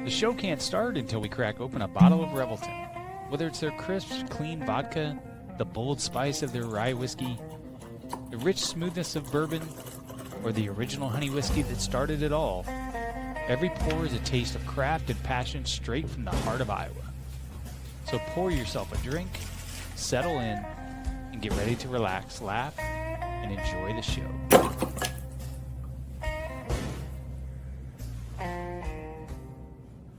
The show can't start until we crack open a bottle of Revelton. Whether it's their crisp, clean vodka, the bold spice of their rye whiskey, the rich smoothness of bourbon, or the original honey whiskey that started it all, every pour is a taste of craft and passion straight from the heart of Iowa. So pour yourself a drink, settle in, and get ready to relax, laugh, and enjoy the show.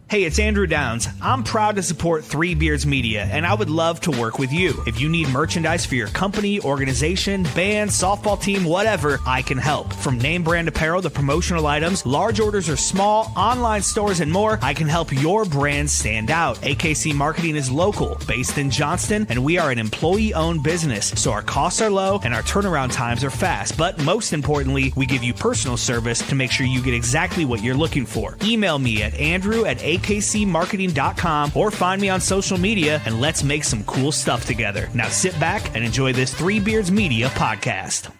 Hey, it's Andrew Downs. I'm proud to support Three Beards Media, and I would love to work with you. If you need merchandise for your company, organization, band, softball team, whatever, I can help. From name brand apparel to promotional items, large orders or small, online stores, and more, I can help your brand stand out. AKC Marketing is local, based in Johnston, and we are an employee-owned business, so our costs are low and our turnaround times are fast. But most importantly, we give you personal service to make sure you get exactly what you're looking for. Email me at andrew@akcmarketing.com or find me on social media, and let's make some cool stuff together. Now sit back and enjoy this Three Beards Media podcast.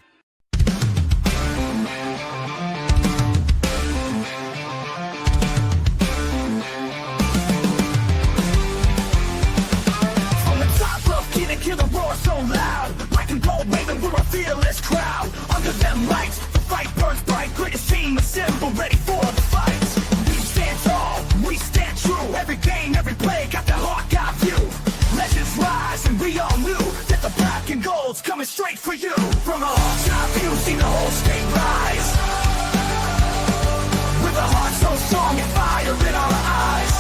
From the top of Keenan, kill the roar so loud. Black and gold waving, we're a fearless crowd. Under them lights, the fight burns bright. Greatest team assembled, ready for the fight. We stand tall, we stand true. Every game, every play, got the Hawkeye view. Legends rise, and we all knew that the black and gold's coming straight for you. From a Hawkeye view, seen the whole state rise. With a heart so strong and fire in our eyes.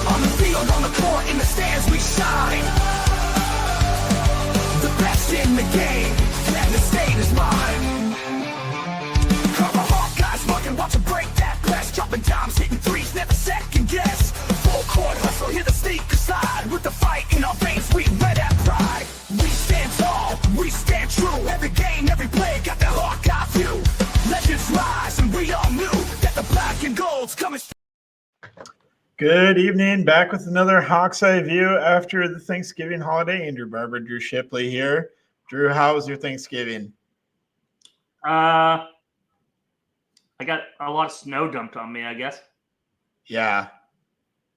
On the field, on the court, in the stands, we shine. The best in the game, and the state is mine. Cover Hawkeyes, marking, watch them break that press. Dropping dimes, hitting threes, never second guess. Full court hustle, hear the sneaker slide. With the fight in our veins, we wear that pride. We stand tall, we stand true. Every game, every play, got the Hawkeye view. Legends rise, and we all knew that the black and gold's coming. Good evening. Back with another Hawk's Eye View after the Thanksgiving holiday. Andrew Barber, Drew Shipley here. Drew, how was your Thanksgiving? I got a lot of snow dumped on me, I guess. Yeah.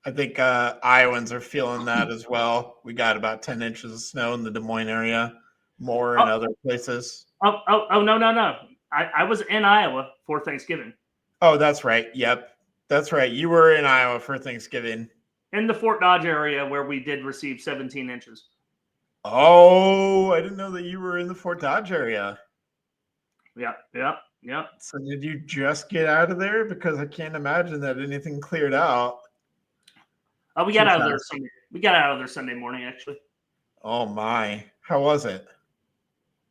I think Iowans are feeling that as well. We got about 10 inches of snow in the Des Moines area, more in other places. No. I was in Iowa for Thanksgiving. Oh, that's right. Yep. That's right. You were in Iowa for Thanksgiving. In the Fort Dodge area where we did receive 17 inches. Oh, I didn't know that you were in the Fort Dodge area. Yeah. So did you just get out of there? Because I can't imagine that anything cleared out. We got out of there Sunday. We got out of there Sunday morning, actually. Oh my. How was it?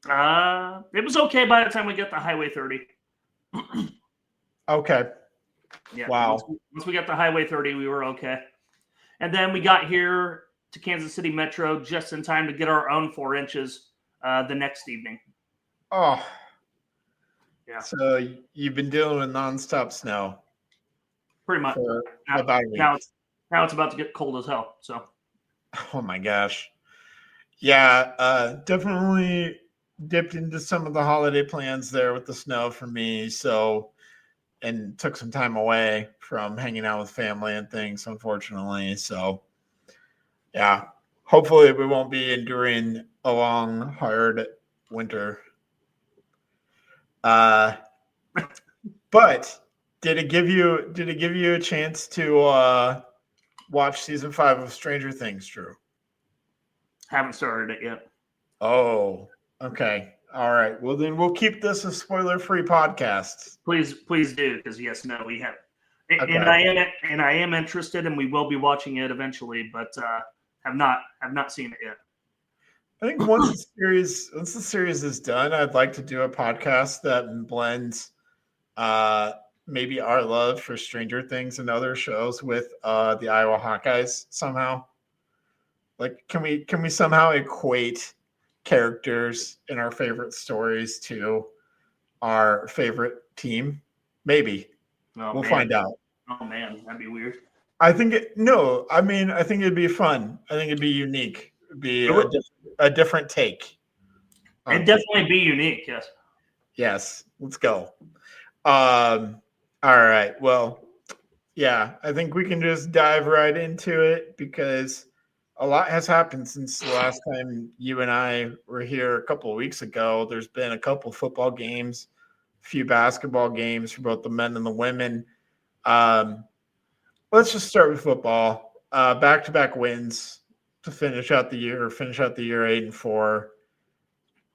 It was okay by the time we got to Highway 30. Okay. Yeah. Wow. Once we got to Highway 30, we were okay. And then we got here to Kansas City Metro just in time to get our own 4 inches the next evening. Oh. Yeah. So you've been dealing with nonstop snow. Pretty much. For about a week. Now it's about to get cold as hell. So. Oh my gosh. Yeah, definitely dipped into some of the holiday plans there with the snow for me. So, and took some time away from hanging out with family and things, unfortunately. So, yeah, hopefully we won't be enduring a long, hard winter. But did it give you a chance to watch season 5 of Stranger Things, Drew? Haven't started it yet. Oh, okay. All right. Well, then we'll keep this a spoiler-free podcast. Please do, because yes, no, we have, Okay. and I am interested, and we will be watching it eventually, but have not seen it yet. I think once the series is done, I'd like to do a podcast that blends maybe our love for Stranger Things and other shows with the Iowa Hawkeyes somehow. Like, can we somehow equate characters in our favorite stories to our favorite team? Maybe. We'll find out. Oh man, that'd be weird. I think it'd be fun. I think it'd be unique. It'd be a different take. It'd definitely be unique, yes. Yes, let's go. All right. Well, Yeah, I think we can just dive right into it because a lot has happened since the last time you and I were here a couple of weeks ago. There's been a couple football games, a few basketball games for both the men and the women. Um, let's just start with football. Back-to-back wins to finish out the year 8-4.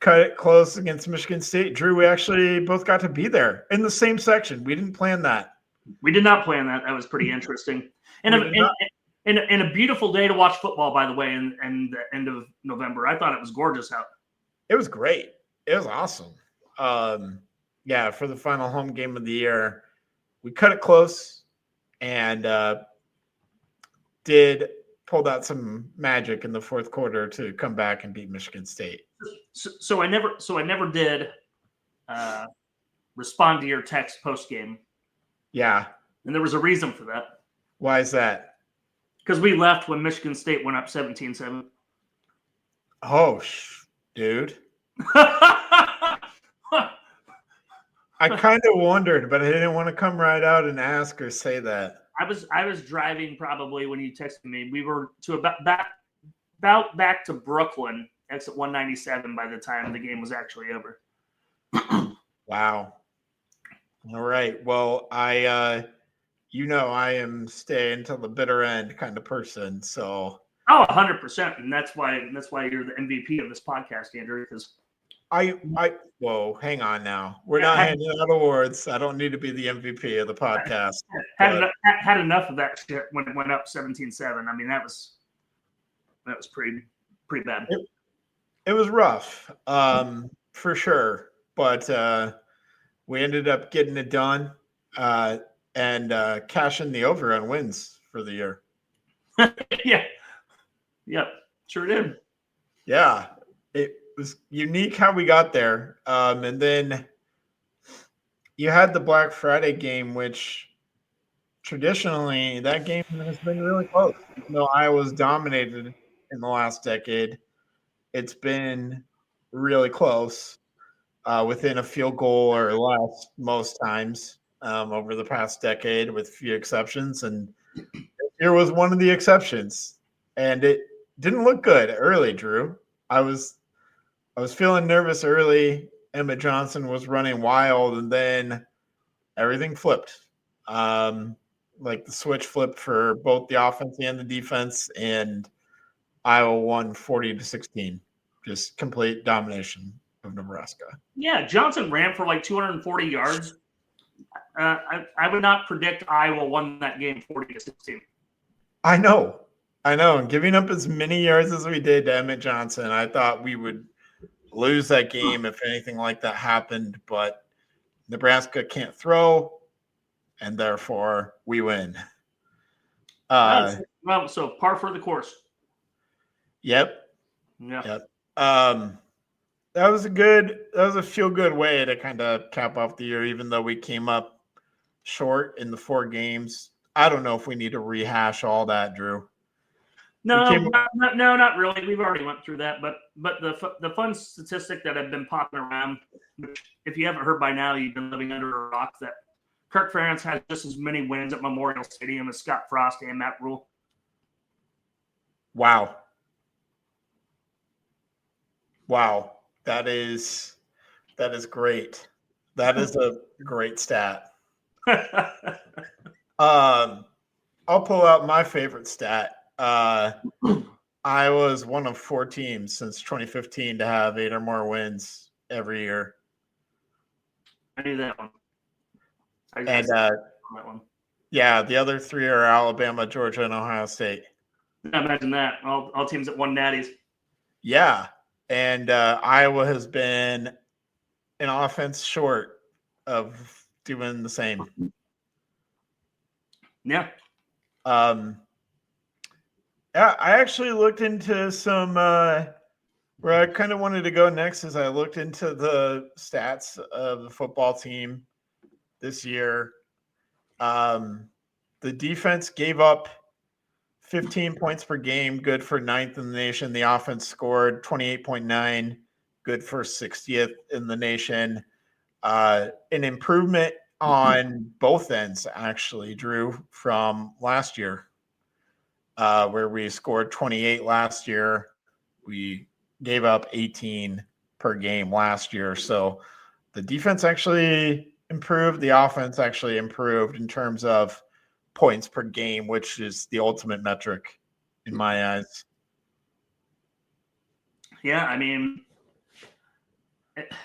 Cut it close against Michigan State. Drew, we actually both got to be there in the same section. We didn't plan that. We did not plan that. That was pretty interesting. And a beautiful day to watch football, by the way, in the end of November. I thought it was gorgeous out. It was great. It was awesome. Yeah, for the final home game of the year, we cut it close and pulled out some magic in the fourth quarter to come back and beat Michigan State. So I never did respond to your text post game. Yeah. And there was a reason for that. Why is that? Because we left when Michigan State went up 17-7. Oh, dude. I kind of wondered, but I didn't want to come right out and ask or say that. I was driving probably when you texted me. We were to about back to Brooklyn, exit 197 by the time the game was actually over. Wow. All right. Well, I am staying till the bitter end kind of person. So 100%, and that's why you're the MVP of this podcast, Andrew. Because whoa, hang on now. We're not handing out awards. I don't need to be the MVP of the podcast. Had enough of that shit when it went up 17-7. I mean, that was pretty bad. It was rough, for sure. But we ended up getting it done and cashing the over on wins for the year. Yeah. Yep. Sure did. Yeah. It was unique how we got there. And then you had the Black Friday game, which traditionally that game has been really close. Even though Iowa's dominated in the last decade, it's been really close. Within a field goal or less most times over the past decade, with few exceptions. And here was one of the exceptions. And it didn't look good early, Drew. I was feeling nervous early. Emma Johnson was running wild, and then everything flipped. Like the switch flipped for both the offense and the defense, and Iowa won 40-16. Just complete domination of Nebraska. Yeah, Johnson ran for like 240 yards. I would not predict Iowa won that game 40-16. I know. And giving up as many yards as we did to Emmett Johnson, I thought we would lose that game if anything like that happened. But Nebraska can't throw, and therefore we win. Well, so par for the course. Yep. Yeah. Yep. That was a feel-good way to kind of cap off the year, even though we came up short in the 4 games. I don't know if we need to rehash all that, Drew. No, not really. We've already went through that, but the fun statistic that had been popping around, which if you haven't heard by now, you've been living under a rock, that Kirk Ferentz has just as many wins at Memorial Stadium as Scott Frost and Matt Rule. Wow. That is great. That is a great stat. I'll pull out my favorite stat. I was one of 4 teams since 2015 to have 8 or more wins every year. I knew that one. That one. Yeah, the other 3 are Alabama, Georgia, and Ohio State. Imagine that. All teams that won natties. Yeah. And Iowa has been an offense short of doing the same. Yeah. I actually looked into some where I kind of wanted to go next is I looked into the stats of the football team this year. The defense gave up 15 points per game, good for 9th in the nation. The offense scored 28.9, good for 60th in the nation. An improvement on both ends, actually, Drew, from last year, where we scored 28 last year. We gave up 18 per game last year. So the defense actually improved. The offense actually improved in terms of points per game, which is the ultimate metric in my eyes. Yeah, I mean,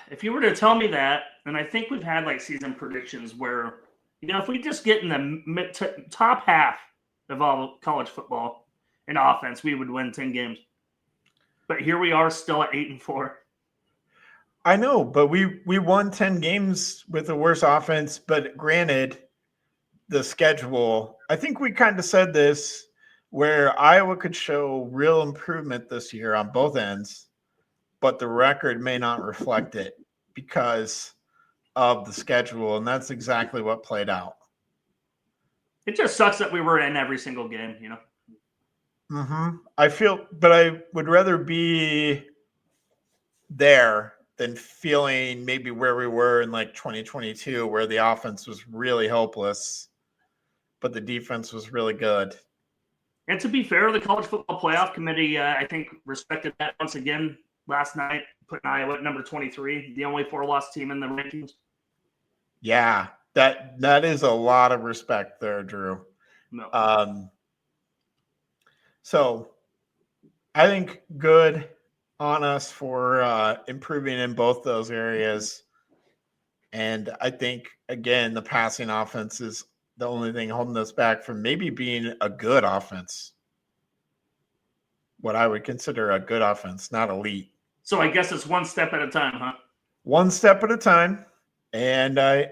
if you were to tell me that, and I think we've had like season predictions where, if we just get in the top half of all college football in offense, we would win 10 games. But here we are still at 8-4. I know, but we won 10 games with a worse offense. But granted, the schedule, I think we kind of said this, where Iowa could show real improvement this year on both ends, but the record may not reflect it because of the schedule. And that's exactly what played out. It just sucks that we were in every single game, Mm-hmm. But I would rather be there than feeling maybe where we were in like 2022, where the offense was really hopeless, but the defense was really good. And to be fair, the College Football Playoff Committee, I think, respected that once again last night, putting Iowa at number 23, the only 4-loss team in the rankings. Yeah, that is a lot of respect there, Drew. No. So I think good on us for improving in both those areas. And I think, again, the passing offense is the only thing holding us back from maybe being a good offense. What I would consider a good offense, not elite. So I guess it's one step at a time, huh? One step at a time. And I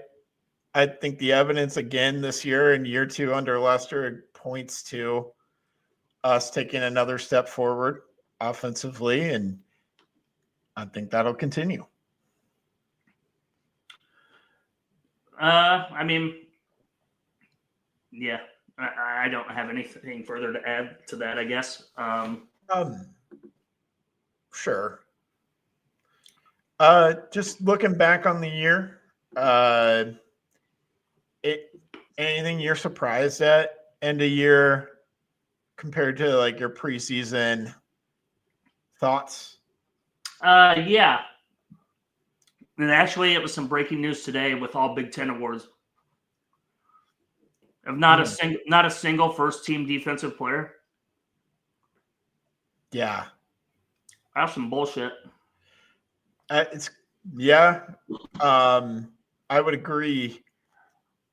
think the evidence again this year in year 2 under Lester points to us taking another step forward offensively, and I think that'll continue. I mean, yeah, I don't have anything further to add to that, I guess. Sure. Just looking back on the year, anything you're surprised at end of year compared to like your preseason thoughts? Yeah. And actually, it was some breaking news today with all Big Ten awards. Of not a single first team defensive player. Yeah, That's some bullshit. I would agree.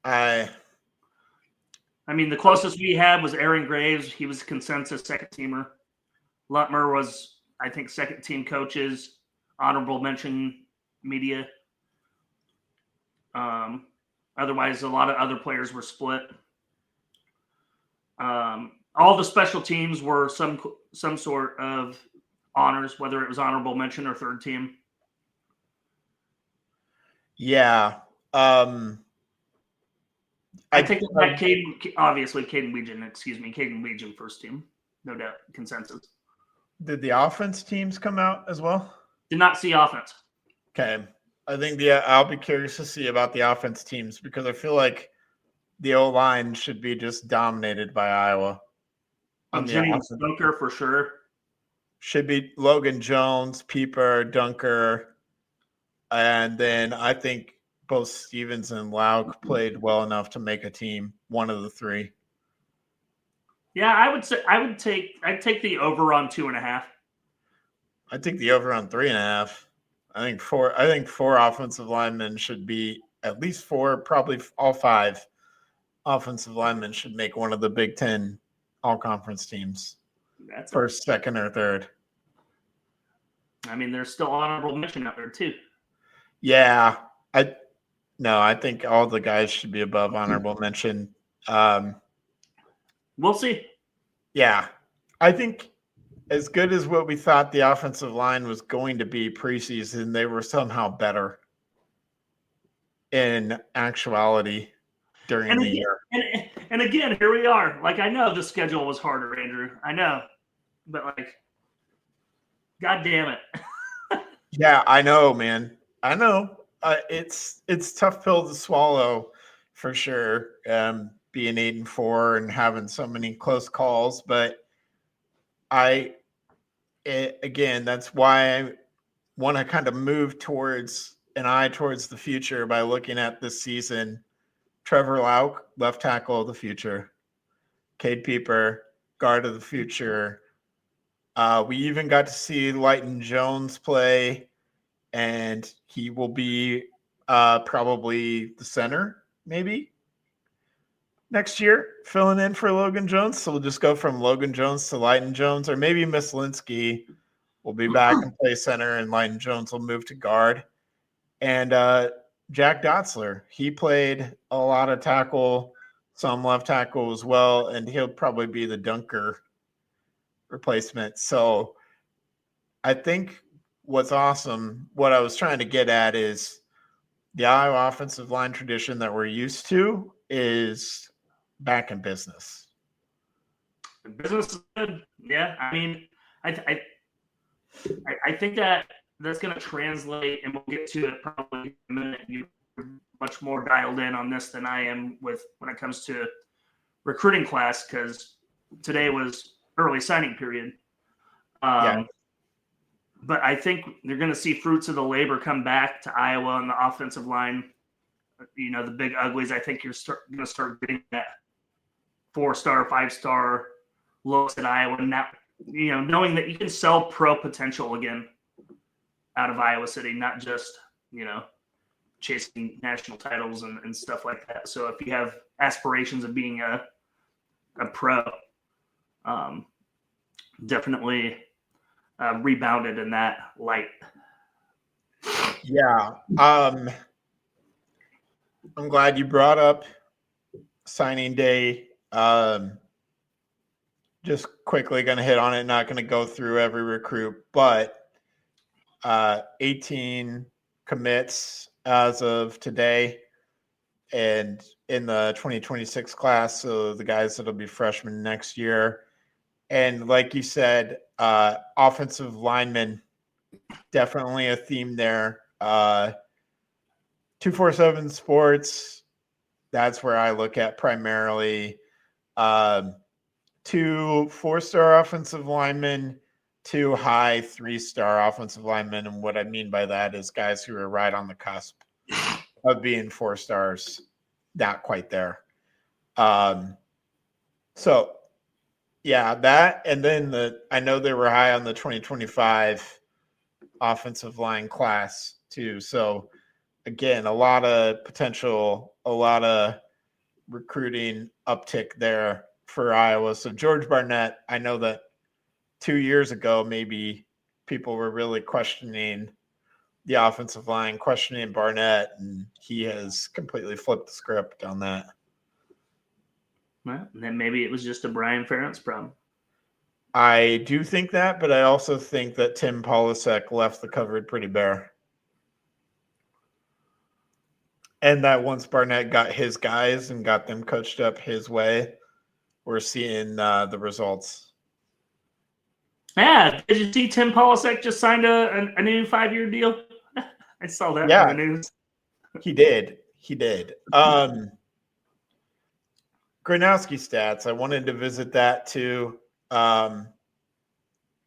I mean, the closest we had was Aaron Graves. He was a consensus second teamer. Lutmer was, I think, second team coaches, honorable mention media. Otherwise, a lot of other players were split. All the special teams were some sort of honors, whether it was honorable mention or third team. Yeah. I think that Caden Weegan first team, no doubt, consensus. Did the offense teams come out as well? Did not see offense. Okay. I think I'll be curious to see about the offense teams because I feel like the O-line should be just dominated by Iowa. Jennings Dunker for sure. Should be Logan Jones, Pieper, Dunker. And then I think both Stevens and Lauk played well enough to make a team, one of the three. Yeah, I'd take the over on 2.5. I think the over on 3.5. I think four offensive linemen should be at least 4, probably all 5 offensive linemen should make one of the Big Ten all-conference teams. That's first, second, or third. I mean, there's still honorable mention out there too. Yeah, I think all the guys should be above honorable mention. We'll see. Yeah, I think as good as what we thought the offensive line was going to be preseason, they were somehow better in actuality during the year. And again, here we are. Like, I know the schedule was harder, Andrew. I know. But, like, God damn it. Yeah, I know, man. I know. It's tough pill to swallow for sure. Being 8-4 and having so many close calls, but again, that's why I want to kind of move towards the future by looking at this season. Trevor Lauk, left tackle of the future. Cade Pieper, guard of the future. We even got to see Lighton Jones play, and he will be probably the center, maybe, next year, filling in for Logan Jones. So we'll just go from Logan Jones to Lighton Jones, or maybe Mislinski will be back and play center, and Lighton Jones will move to guard. And Jack Dotzler, he played a lot of tackle, some left tackle as well, and he'll probably be the dunker replacement. So I think what's awesome, what I was trying to get at is the Iowa offensive line tradition that we're used to is back in business. Business is good. Yeah. I mean, I think that's going to translate, and we'll get to it probably in a minute. You're much more dialed in on this than I am with when it comes to recruiting class, because today was early signing period. Yeah. But I think you're going to see fruits of the labor come back to Iowa on the offensive line. You know, the big uglies. I think you're going to start getting that 4-star, 5-star looks at Iowa. And that, you know, knowing that you can sell pro potential again out of Iowa City, not just, you know, chasing national titles and stuff like that. So if you have aspirations of being a pro, definitely rebounded in that light. Yeah. I'm glad you brought up signing day. Just quickly going to hit on it, not going to go through every recruit, but 18 commits as of today and in the 2026 class. So the guys that'll be freshmen next year. And like you said, offensive linemen, definitely a theme there. 247 Sports, that's where I look at primarily. 2 4-star offensive linemen, 2 high 3-star offensive linemen. And what I mean by that is guys who are right on the cusp of being 4 stars, not quite there. So, yeah, that, and then I know they were high on the 2025 offensive line class too. So again, a lot of potential, a lot of recruiting uptick there for Iowa. So George Barnett, I know that 2 years ago, maybe people were really questioning the offensive line, questioning Barnett, and he has completely flipped the script on that. Well, then maybe it was just a Brian Ferentz problem. I do think that, but I also think that Tim Polasek left the cupboard pretty bare. And that once Barnett got his guys and got them coached up his way, we're seeing the results. Yeah, did you see Tim Polasek just signed a new 5-year deal? I saw that in the news. He did. Gronowski stats, I wanted to visit that too.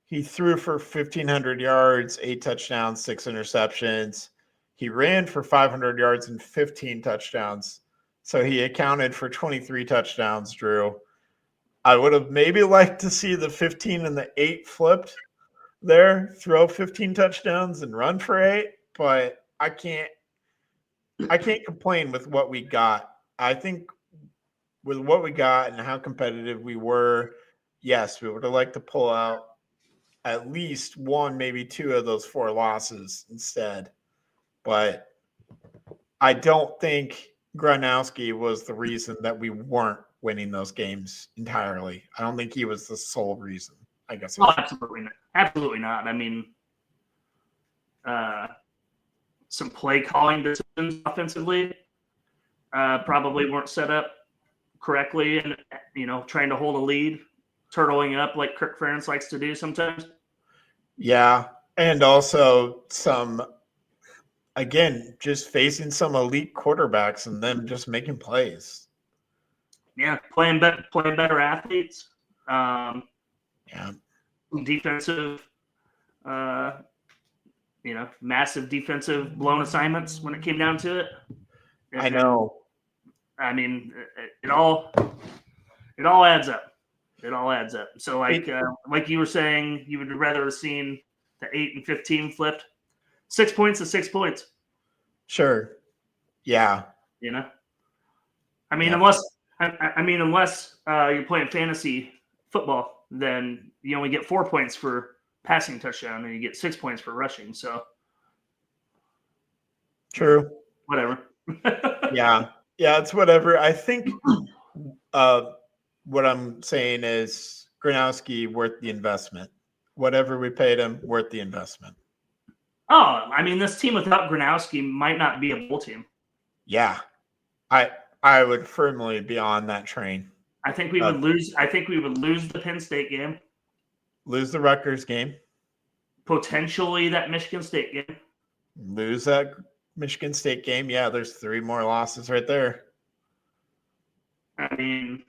He threw for 1,500 yards, 8 touchdowns, 6 interceptions. He ran for 500 yards and 15 touchdowns. So he accounted for 23 touchdowns, Drew. I would have maybe liked to see the 15 and the 8 flipped there, throw 15 touchdowns and run for 8, but I can't complain with what we got. I think with what we got and how competitive we were, yes, we would have liked to pull out at least 1, maybe 2 of those 4 losses instead. But I don't think Gronowski was the reason that we weren't winning those games entirely. I don't think he was the sole reason, I guess. Oh, absolutely not. Absolutely not. I mean, some play calling decisions offensively probably weren't set up correctly, and trying to hold a lead, turtling up like Kirk Ferentz likes to do sometimes. Yeah, and also some again, just facing some elite quarterbacks and them just making plays. Yeah, playing better athletes. Yeah. Defensive, massive defensive blown assignments when it came down to it. I know. I mean, it all adds up. It all adds up. So, like you were saying, you would rather have seen the 8 and 15 flipped. 6 points is 6 points. Sure. Yeah. I mean, unless you're playing fantasy football, then you only get 4 points for passing touchdown, and you get 6 points for rushing. So, true. Whatever. Yeah, it's whatever. I think what I'm saying is Gronowski worth the investment. Whatever we paid him, worth the investment. Oh, I mean, this team without Gronowski might not be a bowl team. Yeah, I would firmly be on that train. I think we would lose. I think we would lose the Penn State game. Lose the Rutgers game. Potentially that Michigan State game. Lose that Michigan State game. Yeah, there's 3 more losses right there. I mean,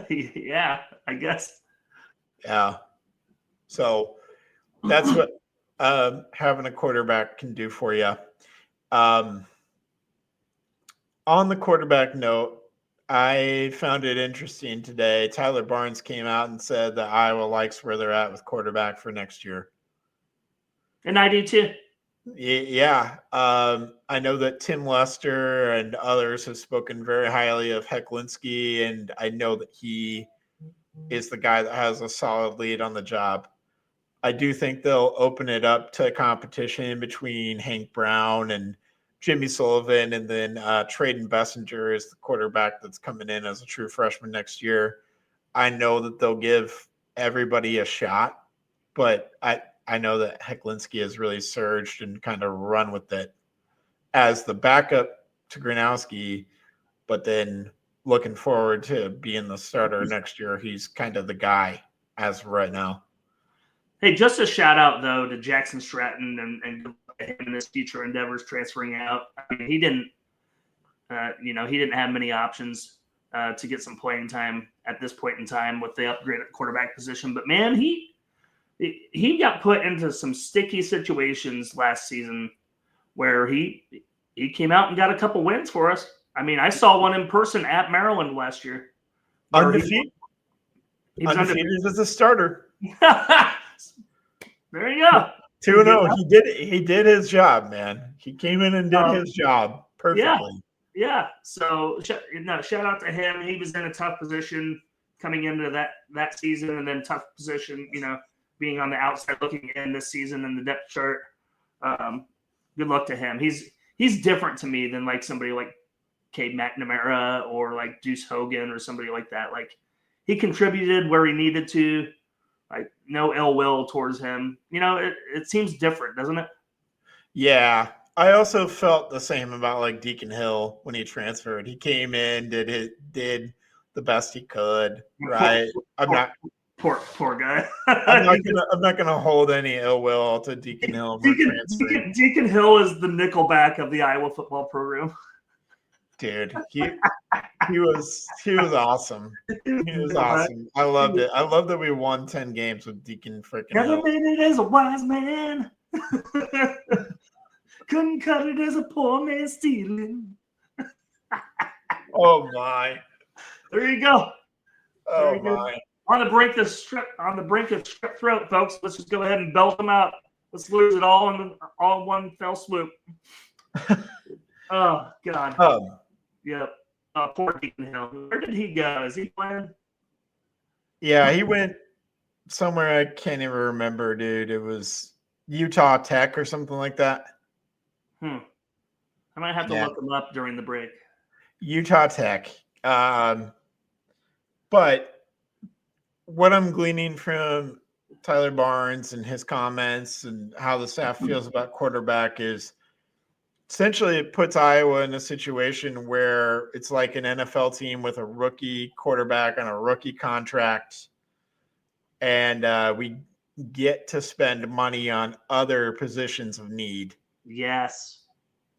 yeah, I guess. Yeah. So that's what having a quarterback can do for you. On the quarterback note, I found it interesting today. Tyler Barnes came out and said that Iowa likes where they're at with quarterback for next year. And I do too. Yeah. I know that Tim Lester and others have spoken very highly of Hecklinski, and I know that he is the guy that has a solid lead on the job. I do think they'll open it up to competition between Hank Brown and Jimmy Sullivan, and then Traden Bessinger is the quarterback that's coming in as a true freshman next year. I know that they'll give everybody a shot, but I know that Hecklinski has really surged and kind of run with it as the backup to Gronowski, but then looking forward to being the starter next year. He's kind of the guy as of right now. Hey, just a shout out though to Jackson Stratton and him in his future endeavors transferring out. I mean, he didn't have many options to get some playing time at this point in time with the upgrade at quarterback position. But man, he got put into some sticky situations last season where he came out and got a couple wins for us. I mean, I saw one in person at Maryland last year. Undefeated as a starter. There you go. 2-0. He did his job, man. He came in and did his job perfectly. Yeah. So shout out to him. He was in a tough position coming into that season, and then tough position, being on the outside looking in this season in the depth chart. Good luck to him. He's different to me than like somebody like Cade McNamara or like Deuce Hogan or somebody like that. Like he contributed where he needed to. Like no ill will towards him. It seems different, doesn't it? Yeah. I also felt the same about like Deacon Hill when he transferred. He came in, did the best he could, right? Poor guy. I'm not gonna hold any ill will to Deacon Hill for transferring. Deacon Hill is the Nickelback of the Iowa football program. Dude, he was awesome. He was awesome. I loved it. I love that we won 10 games with Deacon freaking Never Hill. made it as a wise man. Couldn't cut it as a poor man stealing. Oh my. There you go. Oh my. On the brink of strep throat, folks. Let's just go ahead and belt them out. Let's lose it all in one fell swoop. Oh God. Yep. Poor Deacon Hill. Where did he go? Is he playing? Yeah, he went somewhere I can't even remember, dude. It was Utah Tech or something like that. I might have to look him up during the break. Utah Tech. But what I'm gleaning from Tyler Barnes and his comments and how the staff feels about quarterback is essentially it puts Iowa in a situation where it's like an NFL team with a rookie quarterback on a rookie contract, and we get to spend money on other positions of need. Yes.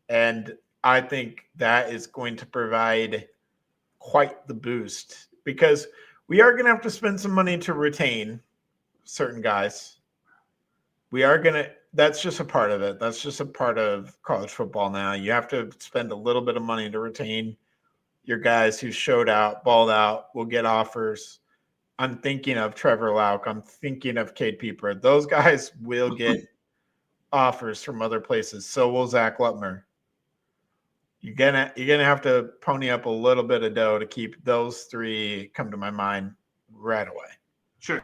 And I think that is going to provide quite the boost because we are going to have to spend some money to retain certain guys. That's just a part of it. That's just a part of college football now. You have to spend a little bit of money to retain your guys who showed out, balled out, will get offers. I'm thinking of Trevor Lauk. I'm thinking of Cade Pieper. Those guys will get offers from other places. So will Zach Lutmer. You're gonna have to pony up a little bit of dough to keep those three come to my mind right away. Sure.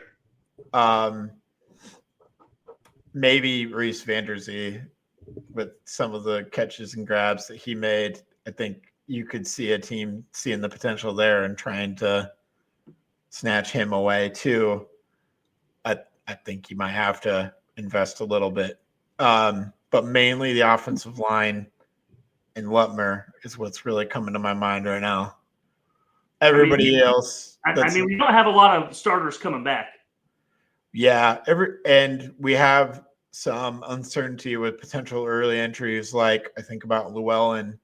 Maybe Reese Vanderzee with some of the catches and grabs that he made. I think you could see a team seeing the potential there and trying to snatch him away too. I think you might have to invest a little bit. But mainly the offensive line and Lutmer is what's really coming to my mind right now. Everybody else. We don't have a lot of starters coming back. Yeah, and we have some uncertainty with potential early entries, like I think about Llewellyn,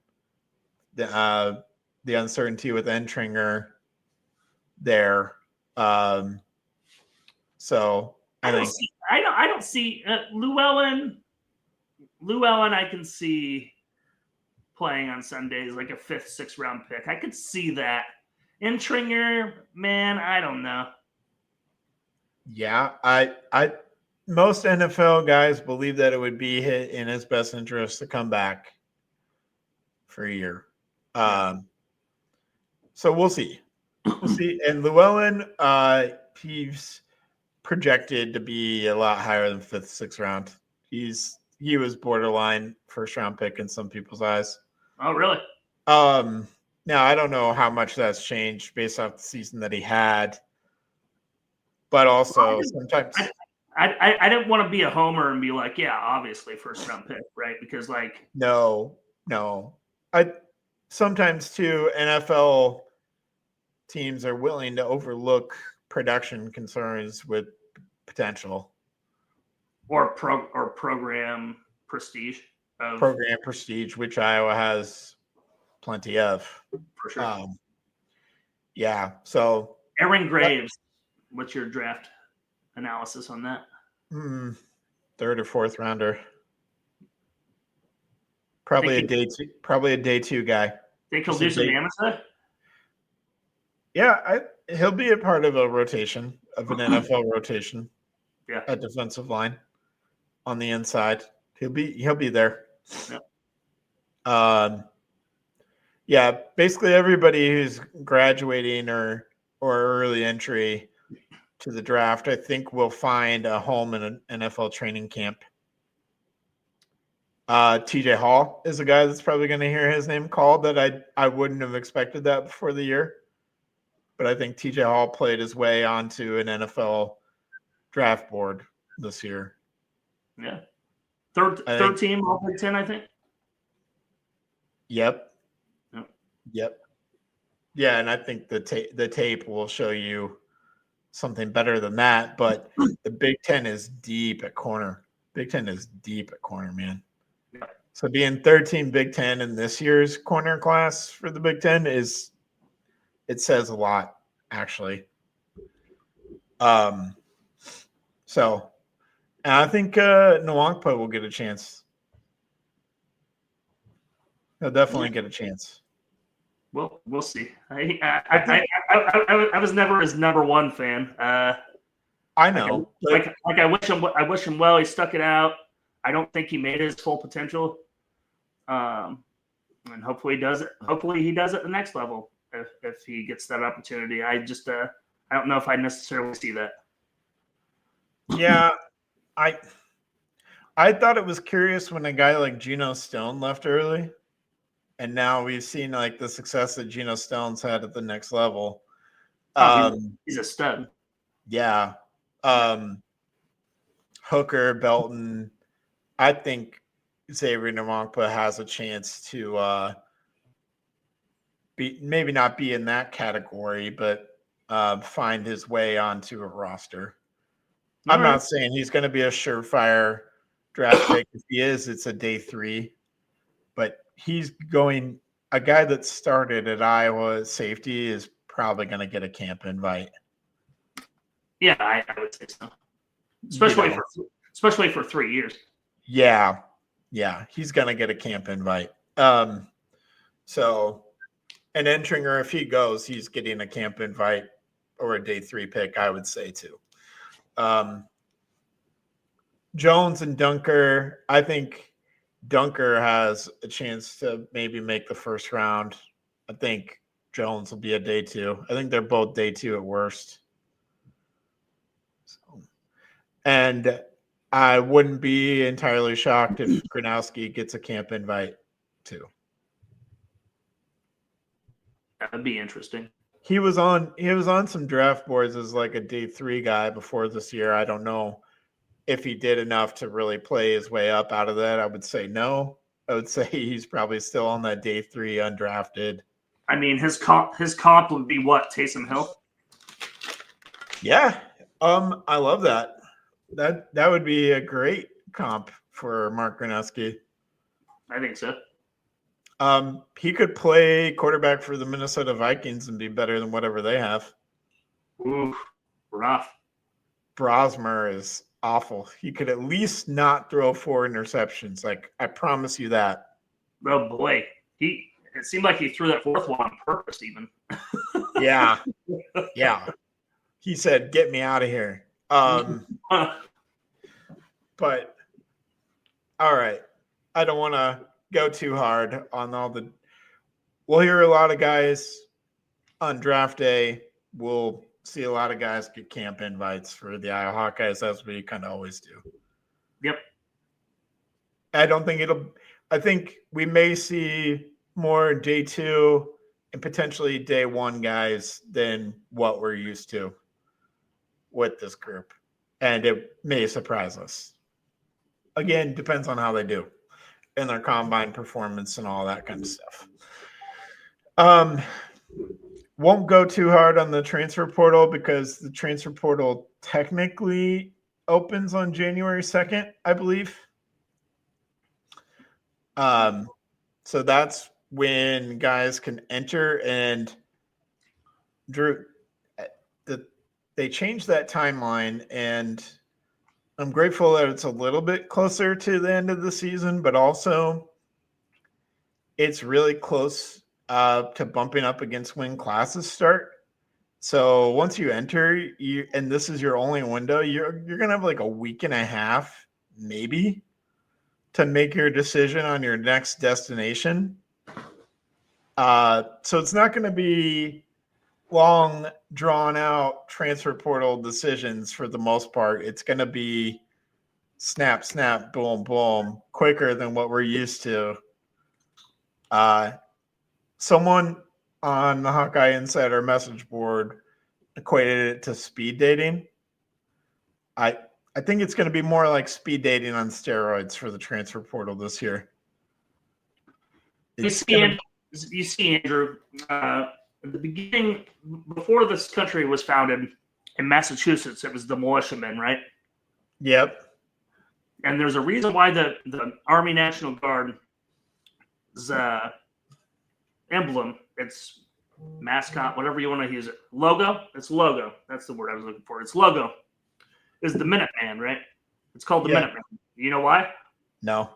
the uncertainty with Entringer there. So I don't see Llewellyn. I can see playing on Sundays like a 5th, 6th round pick. I could see that. Entringer, man, I don't know. Yeah, I most NFL guys believe that it would be in his best interest to come back for a year. So we'll see. We'll see. And Llewellyn, he's projected to be a lot higher than 5th, 6th round. He was borderline 1st round pick in some people's eyes. Oh, really? Now I don't know how much that's changed based off the season that he had. But also sometimes I didn't want to be a homer and be like, yeah, obviously 1st round pick, right? Because like no. I sometimes too NFL teams are willing to overlook production concerns with potential or program prestige. Program prestige, which Iowa has plenty of. For sure. Yeah. So Aaron Graves. What's your draft analysis on that? 3rd or 4th rounder. Probably a day two guy. Think he'll do some damage there? Yeah, he'll be a part of a rotation, of an NFL rotation. Yeah. At defensive line on the inside. He'll be there. Yeah. Yeah, basically everybody who's graduating or early entry to the draft, I think will find a home in an NFL training camp. TJ Hall is a guy that's probably going to hear his name called that I wouldn't have expected that before the year. But I think TJ Hall played his way onto an NFL draft board this year. Yeah. Third team, all Big Ten, I think. Yep. Yeah, and I think the tape will show you something better than that. But the Big Ten is deep at corner. Big Ten is deep at corner, man. Yeah. So being 13 Big Ten in this year's corner class for the Big Ten it says a lot, actually. So, and I think Nwankpa will get a chance. He'll definitely get a chance. Well, we'll see. I was never his number one fan. I know. I wish him well. He stuck it out. I don't think he made his full potential. And hopefully he does it. Hopefully he does it at the next level if he gets that opportunity. I just I don't know if I necessarily see that. Yeah, I thought it was curious when a guy like Geno Stone left early. And now we've seen like the success that Geno Stone's had at the next level. He's a stud. Yeah. Hooker, Belton. I think Xavier Nwankpa has a chance to maybe not be in that category, but find his way onto a roster. I'm not saying he's going to be a surefire draft pick. If he is, it's a day 3. But he's going. A guy that started at Iowa safety is probably going to get a camp invite. Yeah, I would say so. Especially for 3 years. Yeah, he's going to get a camp invite. So an Entringer, if he goes, he's getting a camp invite or a day 3 pick, I would say too. Jones and Dunker, I think Dunker has a chance to maybe make the first round. I think Jones will be a day 2. I think they're both day 2 at worst. And I wouldn't be entirely shocked if Gronowski gets a camp invite too. That'd be interesting. He was on some draft boards as like a day 3 guy before this year. I don't know if he did enough to really play his way up out of that. I would say no. I would say he's probably still on that day 3 undrafted. I mean, his comp would be what? Taysom Hill? Yeah. I love that. That would be a great comp for Mark Gronowski. I think so. He could play quarterback for the Minnesota Vikings and be better than whatever they have. Ooh, rough. Brosmer is awful. He could at least not throw 4 interceptions. Like, I promise you that. Oh boy, it seemed like he threw that 4th one on purpose. Even. Yeah. He said, "Get me out of here." But all right, I don't want to go too hard on all the. We'll hear a lot of guys on draft day. We'll see a lot of guys get camp invites for the Iowa Hawkeyes, as we kind of always do. Yep. I think we may see more day 2 and potentially day 1 guys than what we're used to with this group. And it may surprise us. Again, depends on how they do in their combine performance and all that kind of stuff. Won't go too hard on the transfer portal because the transfer portal technically opens on January 2nd, I believe. So that's when guys can enter, and Drew, they changed that timeline, and I'm grateful that it's a little bit closer to the end of the season, but also it's really close to bumping up against when classes start. So once you enter, and this is your only window, you're gonna have like a week and a half, maybe, to make your decision on your next destination. So it's not going to be long, drawn-out transfer portal decisions for the most part. It's going to be snap, snap, boom, boom, quicker than what we're used to. Someone on the Hawkeye Insider message board equated it to speed dating. I think it's going to be more like speed dating on steroids for the transfer portal this year. You see, Andrew, at the beginning, before this country was founded in Massachusetts, it was the militiamen, right? Yep. And there's a reason why the Army National Guard's emblem, its mascot, whatever you want to use it, logo. It's logo. That's the word I was looking for. Its logo is the Minuteman, right? It's called the Minuteman. You know why? No.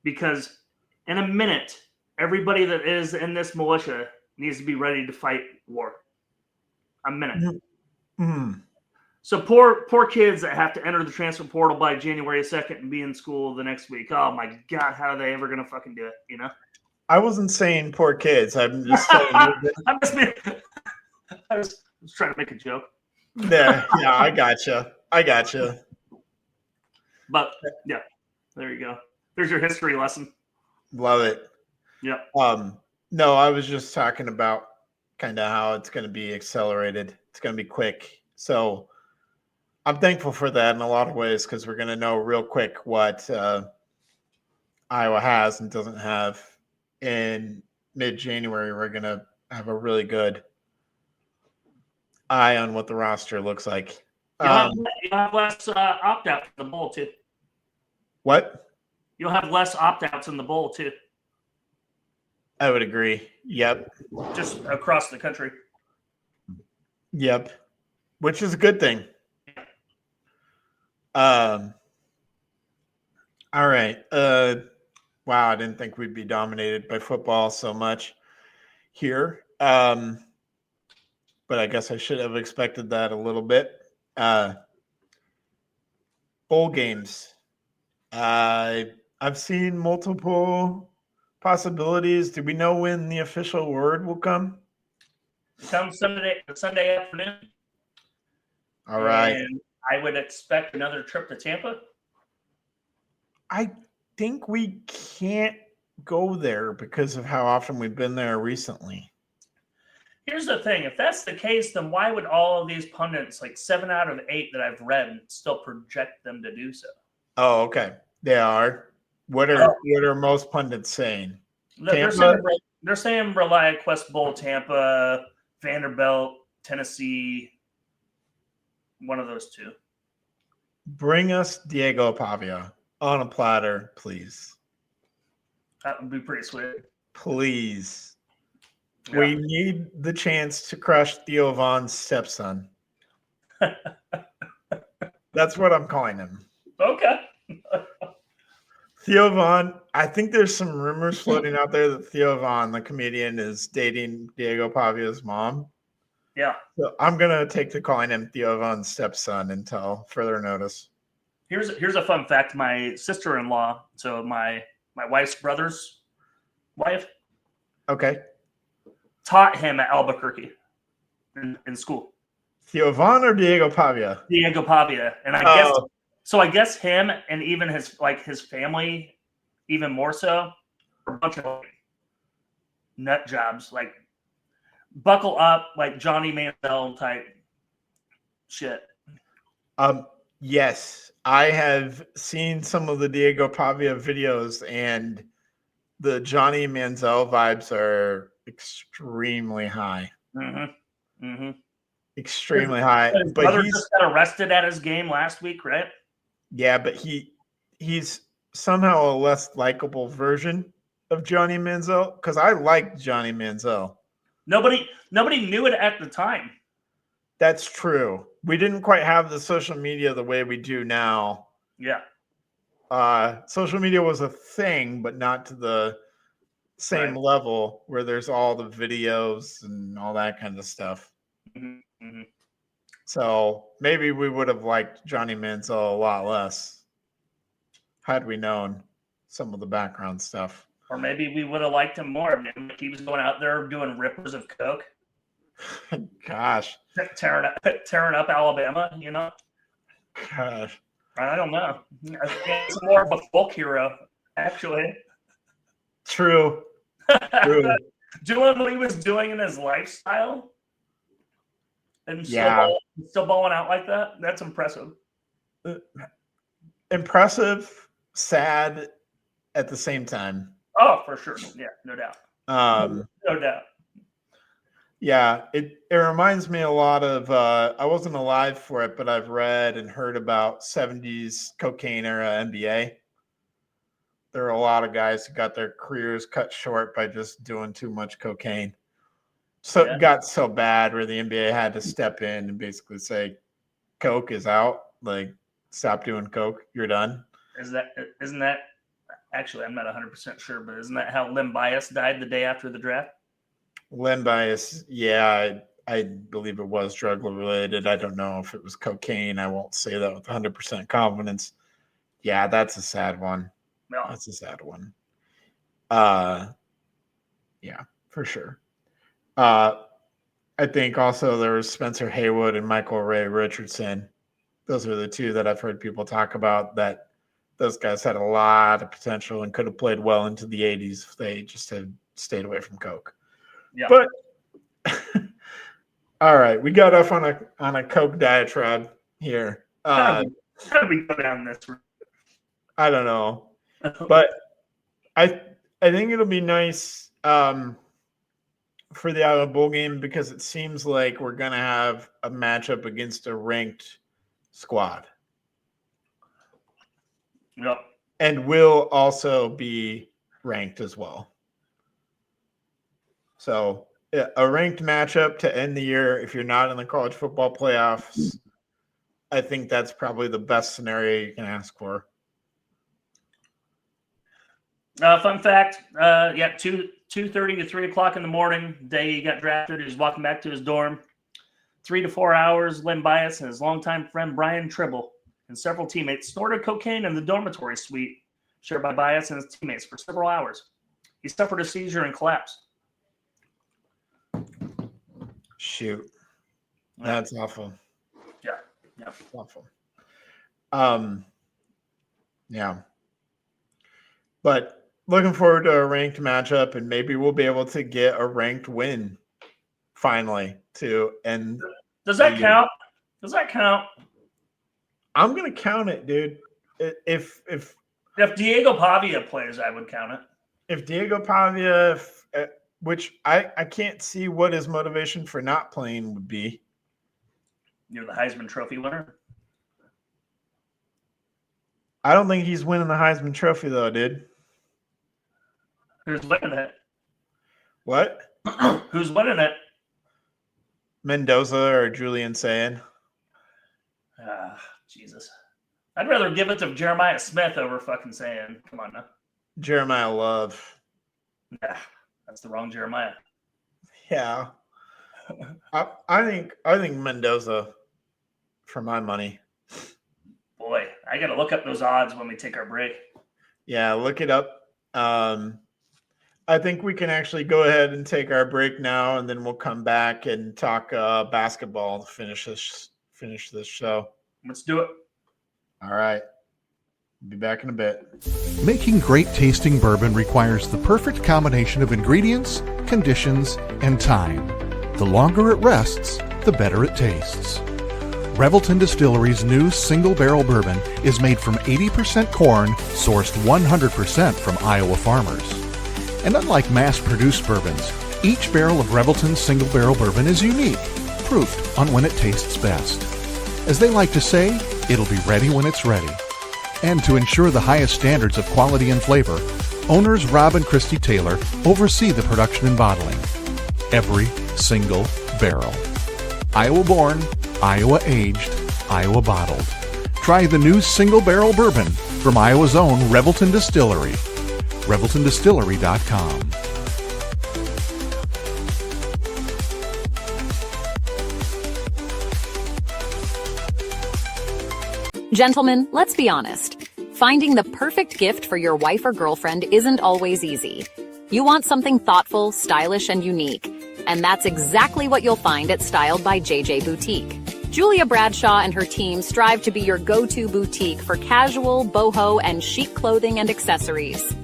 Because in a minute, everybody that is in this militia needs to be ready to fight war. A minute. Mm-hmm. So poor kids that have to enter the transfer portal by January 2nd and be in school the next week. Oh my God, how are they ever going to fucking do it? You know? I wasn't saying poor kids. I'm just saying. I was trying to make a joke. Yeah, I gotcha. But yeah, there you go. There's your history lesson. Love it. Yeah. No, I was just talking about kind of how it's going to be accelerated. It's going to be quick. So I'm thankful for that in a lot of ways because we're going to know real quick what Iowa has and doesn't have. In mid-January, we're going to have a really good eye on what the roster looks like. You'll have less opt-outs in the bowl, too. What? You'll have less opt-outs in the bowl, too. I would agree. Yep. just across the country. Yep. Which is a good thing. All right. Wow, I didn't think we'd be dominated by football so much here. But I guess I should have expected that a little bit. Bowl games. I've seen multiple possibilities. Do we know when the official word will come? Come Sunday afternoon. All right. And I would expect another trip to Tampa. I think we can't go there because of how often we've been there recently. Here's the thing. If that's the case, then why would all of these pundits, like 7 out of 8 that I've read, still project them to do so? Oh, okay. They are. What are most pundits saying? They're saying ReliaQuest Bowl, Tampa, Vanderbilt, Tennessee, one of those two. Bring us Diego Pavia on a platter, please. That would be pretty sweet. Please. Yeah. We need the chance to crush Theo Vaughn's stepson. That's what I'm calling him. Okay. Theo Vaughn, I think there's some rumors floating out there that Theo Vaughn, the comedian, is dating Diego Pavia's mom. Yeah. So I'm going to take to calling him Theo Vaughn's stepson until further notice. Here's a fun fact. My sister-in-law, so my wife's brother's wife, Okay. taught him at Albuquerque in school. Theo Vaughn or Diego Pavia? Diego Pavia. And I guess him and even his family, even more so, are a bunch of nut jobs, like buckle up, like Johnny Manziel type shit. Yes, I have seen some of the Diego Pavia videos, and the Johnny Manziel vibes are extremely high. Mm-hmm. Mm-hmm. Extremely high. His But brother he's just got arrested at his game last week, right? yeah, but he's somehow a less likable version of Johnny Manziel, because I like Johnny Manziel. Nobody knew it at the time. That's true. We didn't quite have the social media the way we do now. Yeah. Social media was a thing, but not to the same level where there's all the videos and all that kind of stuff. Mm-hmm. Mm-hmm. So maybe we would have liked Johnny Manziel a lot less had we known some of the background stuff. Or maybe we would have liked him more. He was going out there doing rippers of coke. Gosh. Tearing up Alabama, you know? Gosh. I don't know. I think he's more of a folk hero, actually. True. True. Doing what he was doing in his lifestyle and still balling out like that, that's impressive. Impressive, sad at the same time. Oh, for sure. Yeah, no doubt. No doubt. Yeah, it reminds me a lot of, I wasn't alive for it, but I've read and heard about 70s cocaine era NBA. There are a lot of guys who got their careers cut short by just doing too much cocaine. So it got so bad where the NBA had to step in and basically say, coke is out. Like, stop doing coke. You're done. Isn't that actually, I'm not 100% sure, but isn't that how Len Bias died the day after the draft? Len Bias, yeah, I believe it was drug related. I don't know if it was cocaine. I won't say that with 100% confidence. Yeah, that's a sad one. No. That's a sad one. Yeah, for sure. I think also there was Spencer Haywood and Michael Ray Richardson. Those are the two that I've heard people talk about, that those guys had a lot of potential and could have played well into the 80s if they just had stayed away from coke. Yeah. But all right, we got off on a coke diatribe here. How do we go down this route? I don't know, but I think it'll be nice for the Iowa Bowl game, because it seems like we're gonna have a matchup against a ranked squad. Yep. And will also be ranked as well. So a ranked matchup to end the year if you're not in the college football playoffs, I think that's probably the best scenario you can ask for. Fun fact, 2:30 to 3 o'clock in the morning, the day he got drafted, he was walking back to his dorm. 3 to 4 hours, Len Bias and his longtime friend Brian Tribble and several teammates snorted cocaine in the dormitory suite shared by Bias and his teammates for several hours. He suffered a seizure and collapsed. Shoot. That's awful. Yeah. Awful. Yeah. But looking forward to a ranked matchup, and maybe we'll be able to get a ranked win finally to end. Does that count? Does that count? I'm gonna count it, dude. If Diego Pavia plays, I would count it. If Diego Pavia, which I can't see what his motivation for not playing would be. You're the Heisman Trophy winner. I don't think he's winning the Heisman Trophy though, dude. Who's winning it? What? Who's winning it? Mendoza or Julian Sayin? Jesus. I'd rather give it to Jeremiah Smith over fucking saying, come on now. Jeremiah Love. Nah, that's the wrong Jeremiah. Yeah. I think Mendoza for my money. Boy, I got to look up those odds when we take our break. Yeah, look it up. I think we can actually go ahead and take our break now, and then we'll come back and talk basketball to finish this show. Let's do it. All right. Be back in a bit. Making great tasting bourbon requires the perfect combination of ingredients, conditions, and time. The longer it rests, the better it tastes. Revelton Distillery's new single barrel bourbon is made from 80% corn, sourced 100% from Iowa farmers. And unlike mass-produced bourbons, each barrel of Revelton's single barrel bourbon is unique, proofed on when it tastes best. As they like to say, it'll be ready when it's ready. And to ensure the highest standards of quality and flavor, owners Rob and Christy Taylor oversee the production and bottling. Every single barrel. Iowa born, Iowa aged, Iowa bottled. Try the new single barrel bourbon from Iowa's own Revelton Distillery. ReveltonDistillery.com. Gentlemen, let's be honest. Finding the perfect gift for your wife or girlfriend isn't always easy. You want something thoughtful, stylish, and unique. And that's exactly what you'll find at Styled by JJ Boutique. Julia Bradshaw and her team strive to be your go-to boutique for casual, boho, and chic clothing and accessories,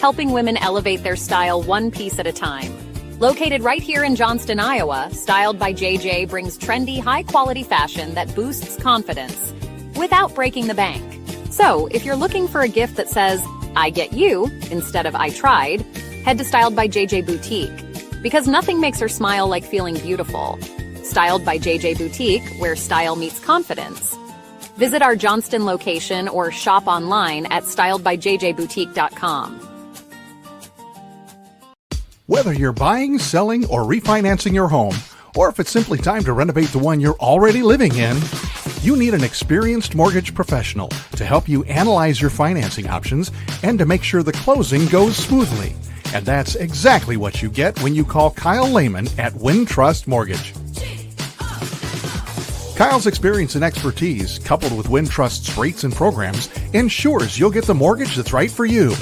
helping women elevate their style one piece at a time. Located right here in Johnston, Iowa, Styled by JJ brings trendy, high-quality fashion that boosts confidence without breaking the bank. So, if you're looking for a gift that says, I get you, instead of I tried, head to Styled by JJ Boutique. Because nothing makes her smile like feeling beautiful. Styled by JJ Boutique, where style meets confidence. Visit our Johnston location or shop online at styledbyjjboutique.com. Whether you're buying, selling, or refinancing your home, or if it's simply time to renovate the one you're already living in, you need an experienced mortgage professional to help you analyze your financing options and to make sure the closing goes smoothly. And that's exactly what you get when you call Kyle Lehman at Wintrust Mortgage. Kyle's experience and expertise, coupled with Wintrust's rates and programs, ensures you'll get the mortgage that's right for you.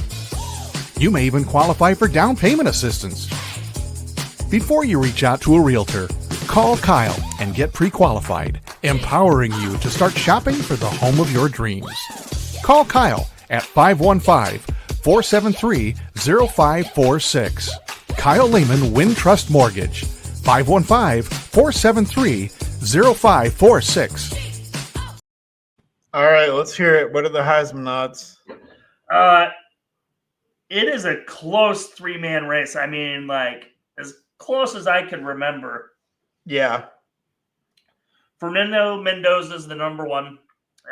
You may even qualify for down payment assistance. Before you reach out to a realtor, call Kyle and get pre-qualified, empowering you to start shopping for the home of your dreams. Call Kyle at 515-473-0546. Kyle Lehman Wintrust Mortgage, 515-473-0546. All right, let's hear it. What are the Heisman odds? It is a close three-man race. I mean, like, as close as I can remember. Yeah. Fernando Mendoza is the number one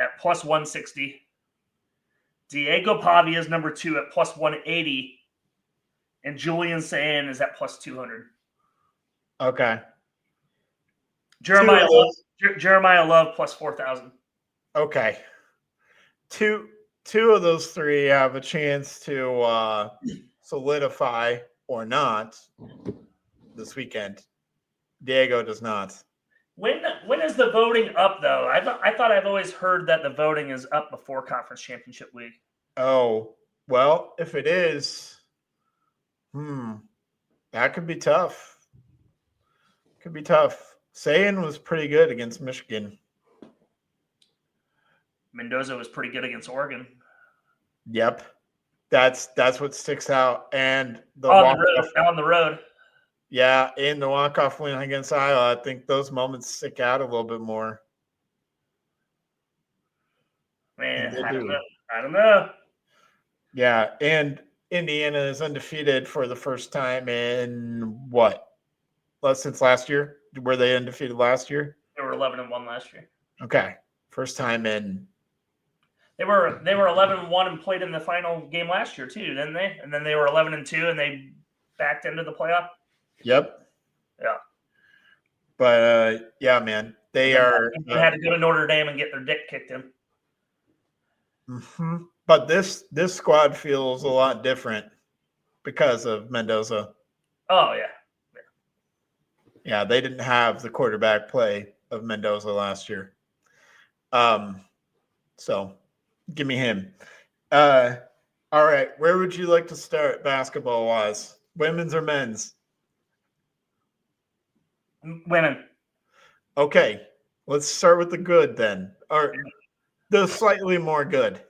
at plus 160. Diego Pavia is number two at plus 180. And Julian Sayin is at plus 200. Okay. Jeremiah Love plus 4,000. Okay. Two of those three have a chance to solidify or not this weekend. Diego does not. When is the voting up though? I thought I've always heard that the voting is up before conference championship week. Oh, well, if it is, that could be tough. Could be tough. Sayin was pretty good against Michigan. Mendoza was pretty good against Oregon. Yep. That's what sticks out. And on the road. Yeah, in the walk-off win against Iowa, I think those moments stick out a little bit more. Man, I don't know. Yeah, and Indiana is undefeated for the first time in what? Since last year? Were they undefeated last year? They were 11-1 last year. Okay. First time in. They were 11-1 and played in the final game last year too, didn't they? And then they were 11-2 and they backed into the playoff. Yep. Yeah. But yeah, man, they had to go to Notre Dame and get their dick kicked in. Mm-hmm. But this squad feels a lot different because of Mendoza. Oh yeah. Yeah, they didn't have the quarterback play of Mendoza last year. So give me him. All right, where would you like to start basketball wise? Women's or men's? Women. Okay, let's start with the good then. Or the slightly more good,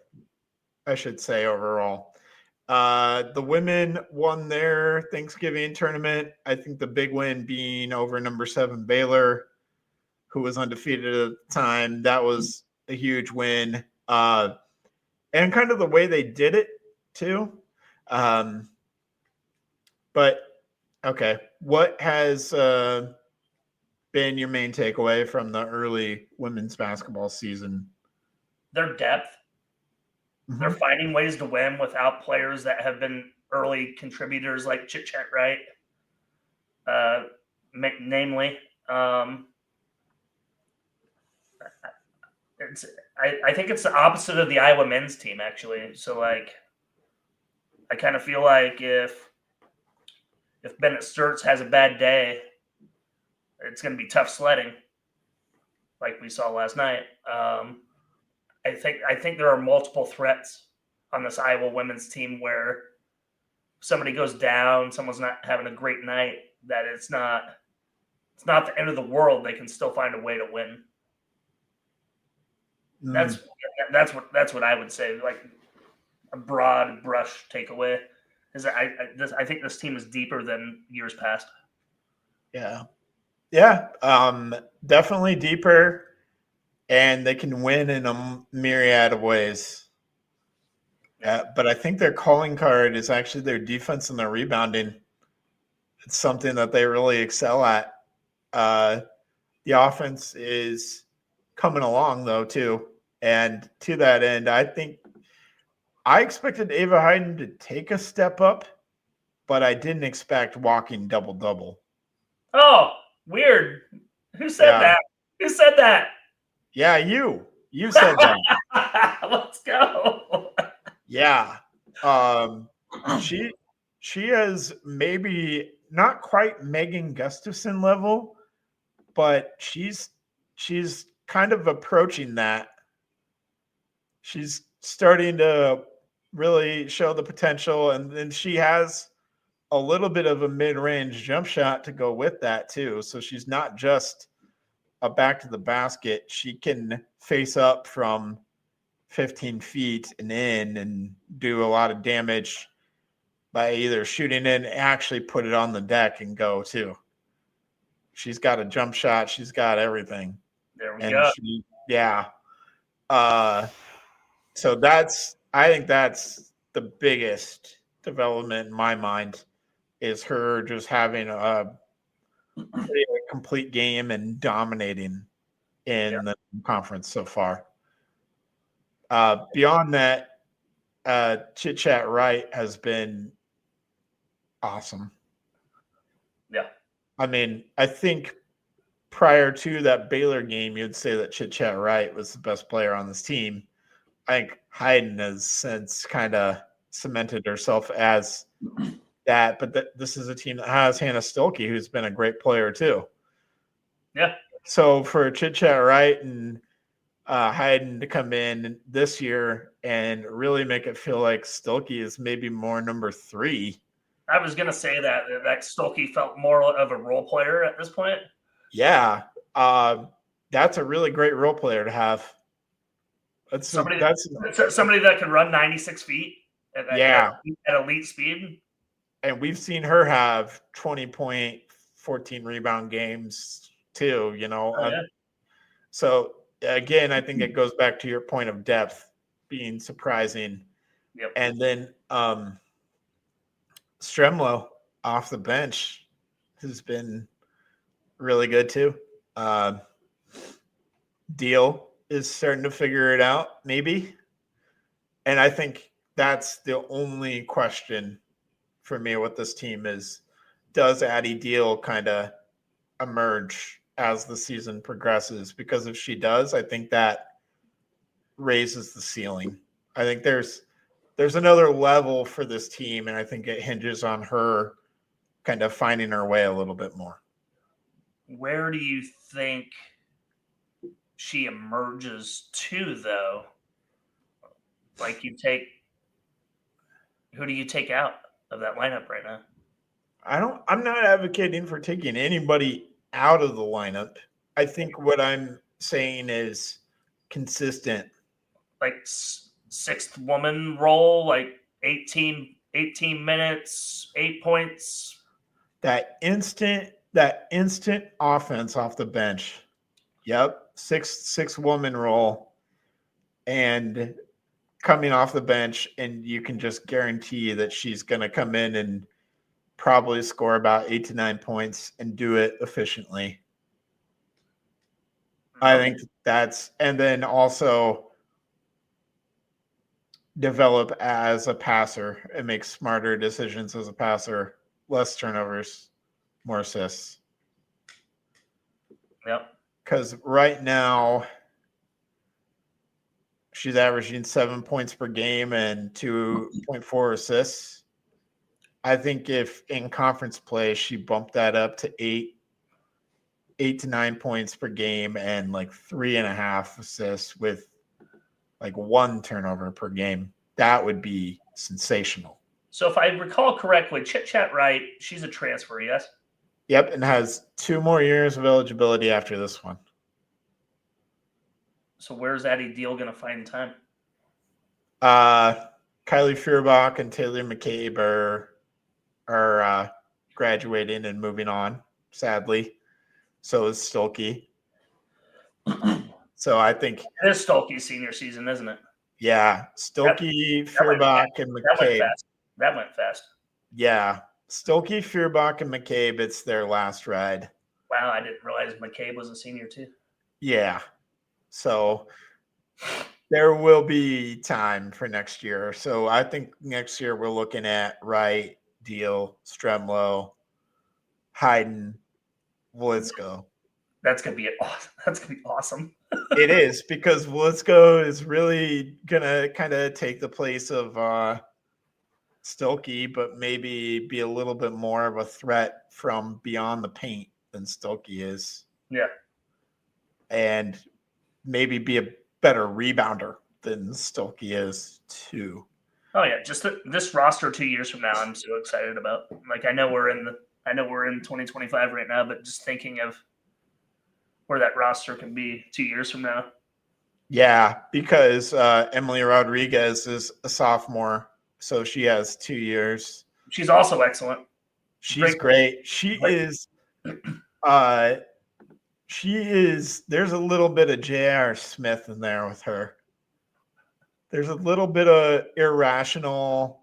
I should say, overall. The women won their Thanksgiving tournament. I think the big win being over number 7 Baylor, who was undefeated at the time. That was a huge win. And kind of the way they did it, too. But, okay, what has been your main takeaway from the early women's basketball season? Their depth. Mm-hmm. They're finding ways to win without players that have been early contributors like Chit-Chat Wright, namely. I think it's the opposite of the Iowa men's team, actually. So, like, I kind of feel like if Bennett Sturts has a bad day, it's going to be tough sledding, like we saw last night. I think there are multiple threats on this Iowa women's team where somebody goes down, someone's not having a great night, that it's not the end of the world. They can still find a way to win. That's what I would say. Like a broad brush takeaway is that I think this team is deeper than years past. Yeah, definitely deeper. And they can win in a myriad of ways. But I think their calling card is actually their defense and their rebounding. It's something that they really excel at. The offense is coming along, though, too. And to that end, I think I expected Ava Hayden to take a step up, but I didn't expect walking double-double. Oh, weird. Who said that? Who said that? Yeah, you said that. Let's go. Yeah. She has maybe not quite Megan Gustafson level, but she's kind of approaching that. She's starting to really show the potential, and then she has a little bit of a mid-range jump shot to go with that too. So she's not just a back to the basket. She can face up from 15 feet and in and do a lot of damage by either shooting in, actually put it on the deck and go too. She's got a jump shot. She's got everything. There we go. So I think that's the biggest development in my mind, is her just having a complete game and dominating in the conference so far. Beyond that, Chit-Chat Wright has been awesome. Yeah. I mean, I think prior to that Baylor game, you'd say that Chit Chat Wright was the best player on this team. I think Hayden has since kind of cemented herself as that, but this is a team that has Hannah Stolke, who's been a great player too. Yeah. So for Chit Chat Wright and Hayden to come in this year and really make it feel like Stolke is maybe more number 3. I was gonna say that Stolke felt more of a role player at this point. Yeah, that's a really great role player to have. Somebody that can run 96 feet at elite speed. And we've seen her have 20-point, 14 rebound games too, you know. Oh, yeah. So again, I think it goes back to your point of depth being surprising. Yep. And then Stremlo off the bench has been really good too. Deal is starting to figure it out, maybe. And I think that's the only question for me with this team is, does Addie Deal kind of emerge as the season progresses? Because if she does, I think that raises the ceiling. I think there's another level for this team, and I think it hinges on her kind of finding her way a little bit more. Where do you think she emerges to, though? Like, who do you take out of that lineup right now? I'm not advocating for taking anybody out of the lineup. I think what I'm saying is consistent. Like sixth woman role, like 18 minutes, 8 points. That instant offense off the bench. Yep. Six woman role. And coming off the bench, and you can just guarantee that she's going to come in and probably score about 8 to 9 points and do it efficiently. I think and then also develop as a passer and make smarter decisions as a passer, less turnovers, more assists. Yep. Because right now she's averaging 7 points per game and 2.4 assists. I think if in conference play, she bumped that up to 8 to 9 points per game and like 3.5 assists with like 1 turnover per game, that would be sensational. So if I recall correctly, Chit Chat Wright, she's a transfer, yes? Yep, and has 2 more years of eligibility after this one. So where's Addie Deal going to find time? Kylie Feuerbach and Taylor McCabe are graduating and moving on, sadly. So is Stolke. So I think it is Stolke's senior season, isn't it? Yeah, Stolke, Feuerbach, and McCabe. That went fast. Yeah, Stolke, Feuerbach, and McCabe, it's their last ride. Wow, I didn't realize McCabe was a senior too. Yeah. So there will be time for next year. So I think next year we're looking at Wright, Deal, Stremlo, Hayden, Wolitzko. That's gonna be awesome. It is, because Wolitzko is really gonna kind of take the place of Stolke, but maybe be a little bit more of a threat from beyond the paint than Stolke is. Yeah. And maybe be a better rebounder than Stolke is too. Oh yeah, just this roster 2 years from now, I'm so excited about. Like, I know we're in 2025 right now, but just thinking of where that roster can be 2 years from now. Yeah, because Emily Rodriguez is a sophomore, so she has 2 years. She's also excellent. She's great. She is. There's a little bit of J.R. Smith in there with her. There's a little bit of irrational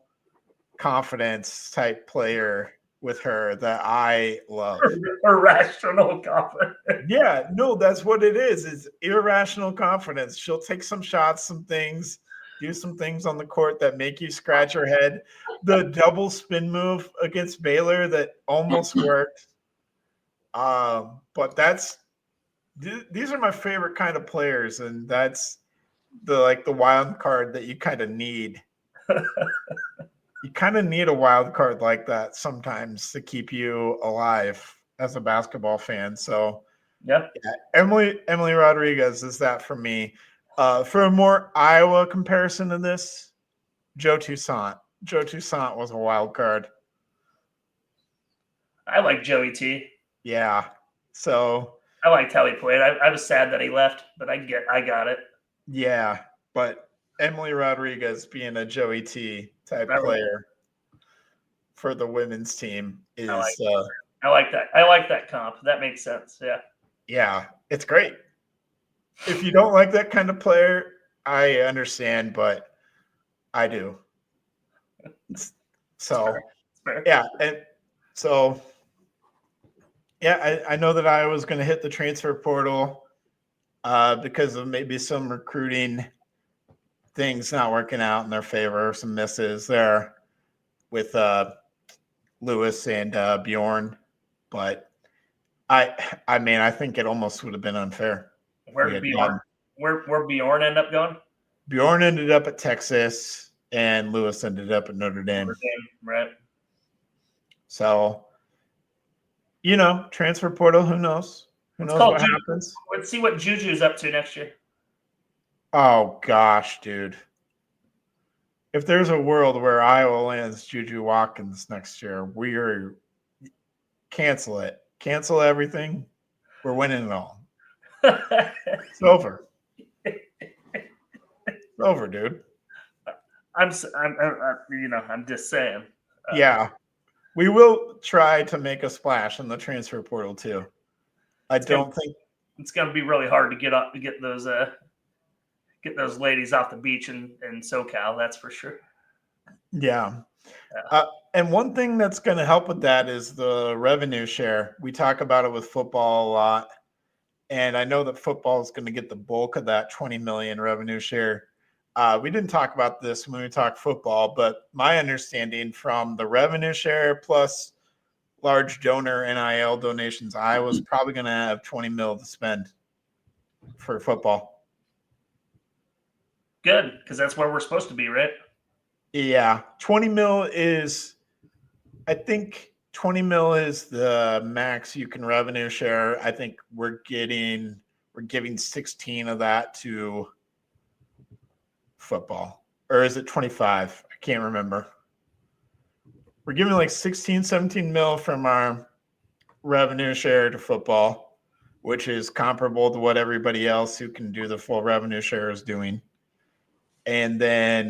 confidence type player with her that I love. Irrational confidence. Yeah, no, that's what it is. It's irrational confidence. She'll take some shots, some things, do some things on the court that make you scratch your head. The double spin move against Baylor that almost worked. But these are my favorite kind of players, and that's the wild card that you kind of need. You kind of need a wild card like that sometimes to keep you alive as a basketball fan. So Yeah. Emily Rodriguez is that for me. For a more Iowa comparison to this, Joe Toussaint. Joe Toussaint was a wild card. I like Joey T. Yeah. So I liked how he played. I was sad that he left, but I got it. yeah, but Emily Rodriguez being a Joey T type player for the women's team is I like that. I like that comp. That makes sense. Yeah, it's great. If you don't like that kind of player, I understand, but I do. So fair. yeah, and so yeah, I know that I was going to hit the transfer portal because of maybe some recruiting things not working out in their favor, some misses there with Lewis and Bjorn, but I mean, I think it almost would have been unfair. Where did Bjorn end up going? Bjorn ended up at Texas, and Lewis ended up at Notre Dame. Right. So, transfer portal. Who knows? Who knows what happens? Let's see what Juju's up to next year. Oh gosh, dude! If there's a world where Iowa lands Juju Watkins next year, we're cancel it. Cancel everything. We're winning it all. It's over. It's over, dude. I'm just saying. Yeah, we will try to make a splash in the transfer portal too. I don't think it's going to be really hard to get those ladies off the beach in SoCal. That's for sure. Yeah. And one thing that's going to help with that is the revenue share. We talk about it with football a lot. And I know that football is going to get the bulk of that 20 million revenue share. We didn't talk about this when we talked football, but my understanding from the revenue share plus large donor NIL donations, Iowa's probably going to have 20 mil to spend for football. Good, because that's where we're supposed to be, right? Yeah. 20 mil is, I think 20 mil is the max you can revenue share. I think we're giving 16 of that to football. Or is it 25? I can't remember. We're giving like 16, 17 mil from our revenue share to football, which is comparable to what everybody else who can do the full revenue share is doing. And then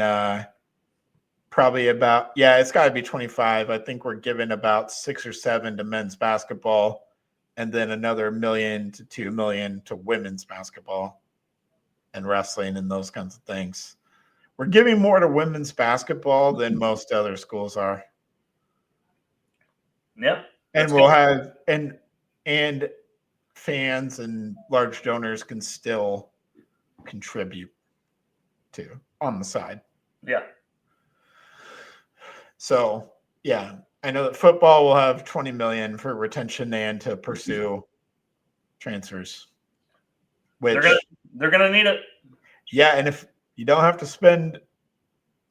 probably it's got to be 25. I think we're giving about 6 or 7 to men's basketball, and then another $1 million to $2 million to women's basketball and wrestling and those kinds of things. We're giving more to women's basketball than most other schools are. Yeah. And we'll have and fans and large donors can still contribute to on the side. Yeah. So, yeah, I know that football will have 20 million for retention and to pursue transfers. Which they're gonna need it. Yeah, and if you don't have to spend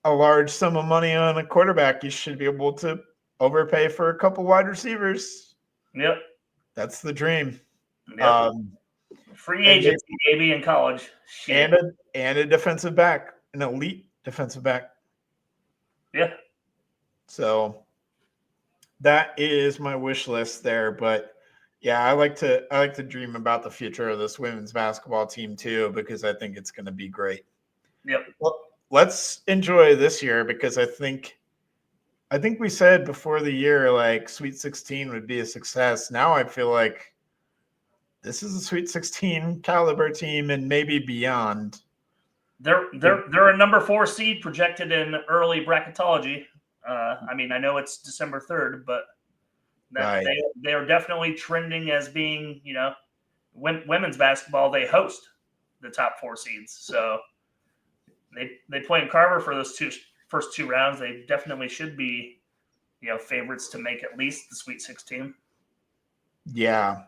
a large sum of money on a quarterback, you should be able to overpay for a couple wide receivers. Yep. That's the dream. Yep. Free agency, maybe in college. Shit. And a defensive back, an elite defensive back. Yeah. So that is my wish list there. But yeah, I like to dream about the future of this women's basketball team too, because I think it's going to be great. Yep. Well, let's enjoy this year, because I think we said before the year like Sweet 16 would be a success. Now I feel like this is a Sweet 16 caliber team and maybe beyond. They're a number 4 seed projected in early bracketology. I mean, I know it's December 3rd, but they are definitely trending as being, women's basketball. They host the top 4 seeds, so they play in Carver for those first two rounds. They definitely should be, favorites to make at least the Sweet 16. Yeah.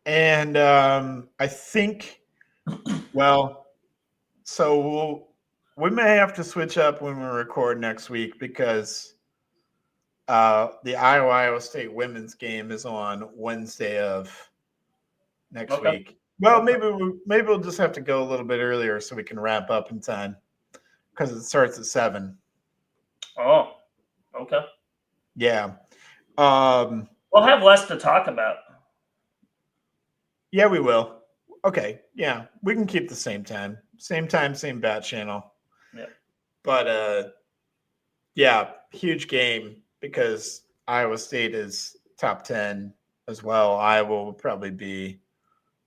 And I think, well, so we may have to switch up when we record next week because the Iowa State women's game is on Wednesday of next week. Well, maybe we'll just have to go a little bit earlier so we can wrap up in time because it starts at 7. Oh, okay. Yeah. We'll have less to talk about. Yeah, we will. Okay. Yeah, we can keep the same time, same bat channel. Yeah. But yeah, huge game because Iowa State is top 10 as well. Iowa will probably be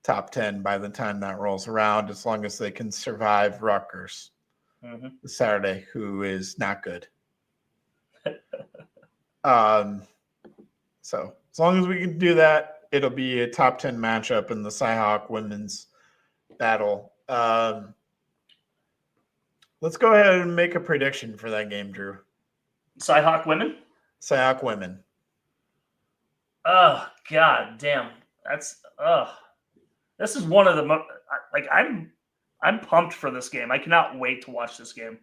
top 10 by the time that rolls around, as long as they can survive Rutgers Saturday, who is not good. So as long as we can do that, it'll be a top 10 matchup in the Cyhawk women's battle. Let's go ahead and make a prediction for that game, Drew. Cyhawk women? Cyhawk women. Oh, god damn. That's this is one of the like I'm pumped for this game. I cannot wait to watch this game.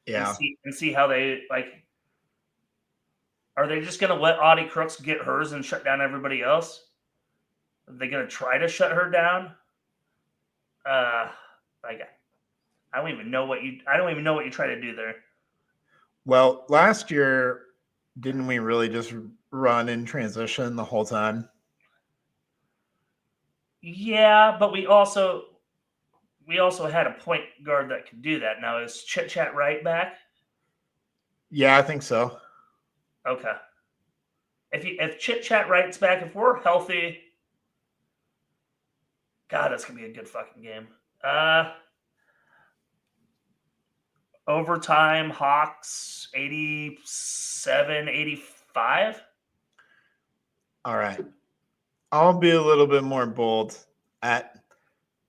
Yeah. And see how they like. Are they just gonna let Audie Crooks get hers and shut down everybody else? Are they gonna try to shut her down? Like I don't even know what you try to do there. Well, last year, didn't we really just run in transition the whole time? Yeah, but we also had a point guard that could do that. Now is Chit Chat Right back? Yeah, I think so. Okay. If Chit Chat Right's back, if we're healthy, God, that's gonna be a good fucking game. Overtime, Hawks 87-85. All right. I'll be a little bit more bold. I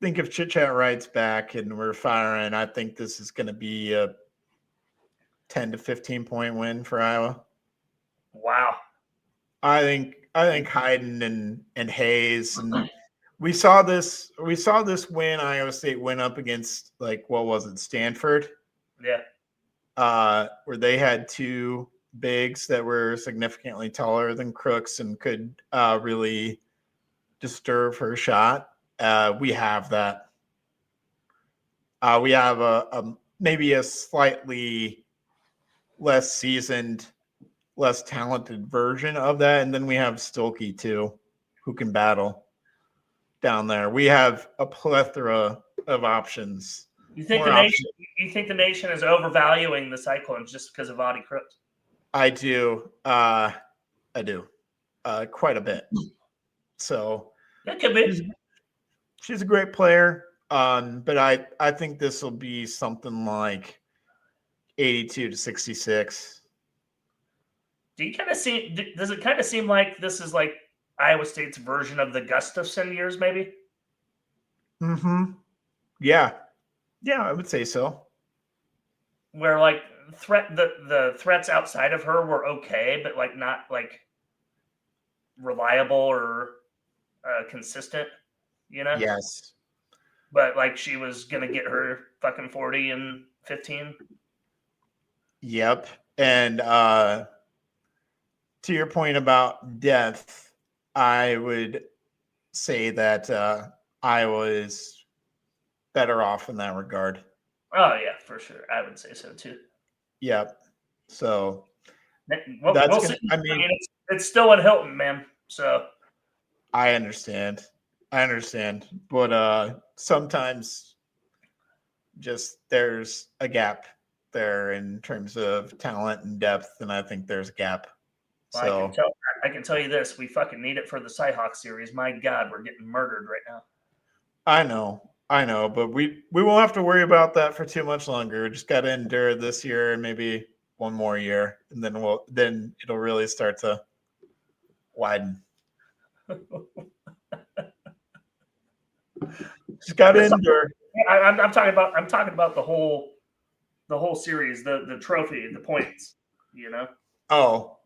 think if Chit Chat Right's back and we're firing, I think this is going to be a 10 to 15 point win for Iowa. Wow. I think Hayden and Hayes, and we saw this win Iowa State win up against, like, what was it, Stanford? Yeah. Where they had two bigs that were significantly taller than Crooks and could really disturb her shot. We have that. We have a maybe a slightly less seasoned, less talented version of that, and then we have Stolke too, who can battle down there. We have a plethora of options. You think the nation is overvaluing the Cyclones just because of Audie Crooks? I do. I do. Quite a bit. So that could be. She's a great player. But I think this will be something like 82-66. Does it kind of seem like this is like Iowa State's version of the Gustafson years, maybe? Mm-hmm. Yeah. Yeah, I would say so. Where like the threats outside of her were okay, but like not like reliable or consistent, you know? Yes. But like she was gonna get her fucking 40 and 15. Yep. And to your point about depth, I would say that Iowa is better off in that regard. Oh yeah, for sure. I would say so too. Yep. So we'll see. I mean, it's still in Hilton, man. So I understand, but sometimes just there's a gap there in terms of talent and depth, and I think there's a gap. Well, so I can tell you this: we fucking need it for the Cyhawk series. My God, we're getting murdered right now. I know, but we won't have to worry about that for too much longer. We just got to endure this year and maybe one more year, and then it'll really start to widen. Just got to endure. I'm talking about the whole series, the trophy, the points. You know. Oh,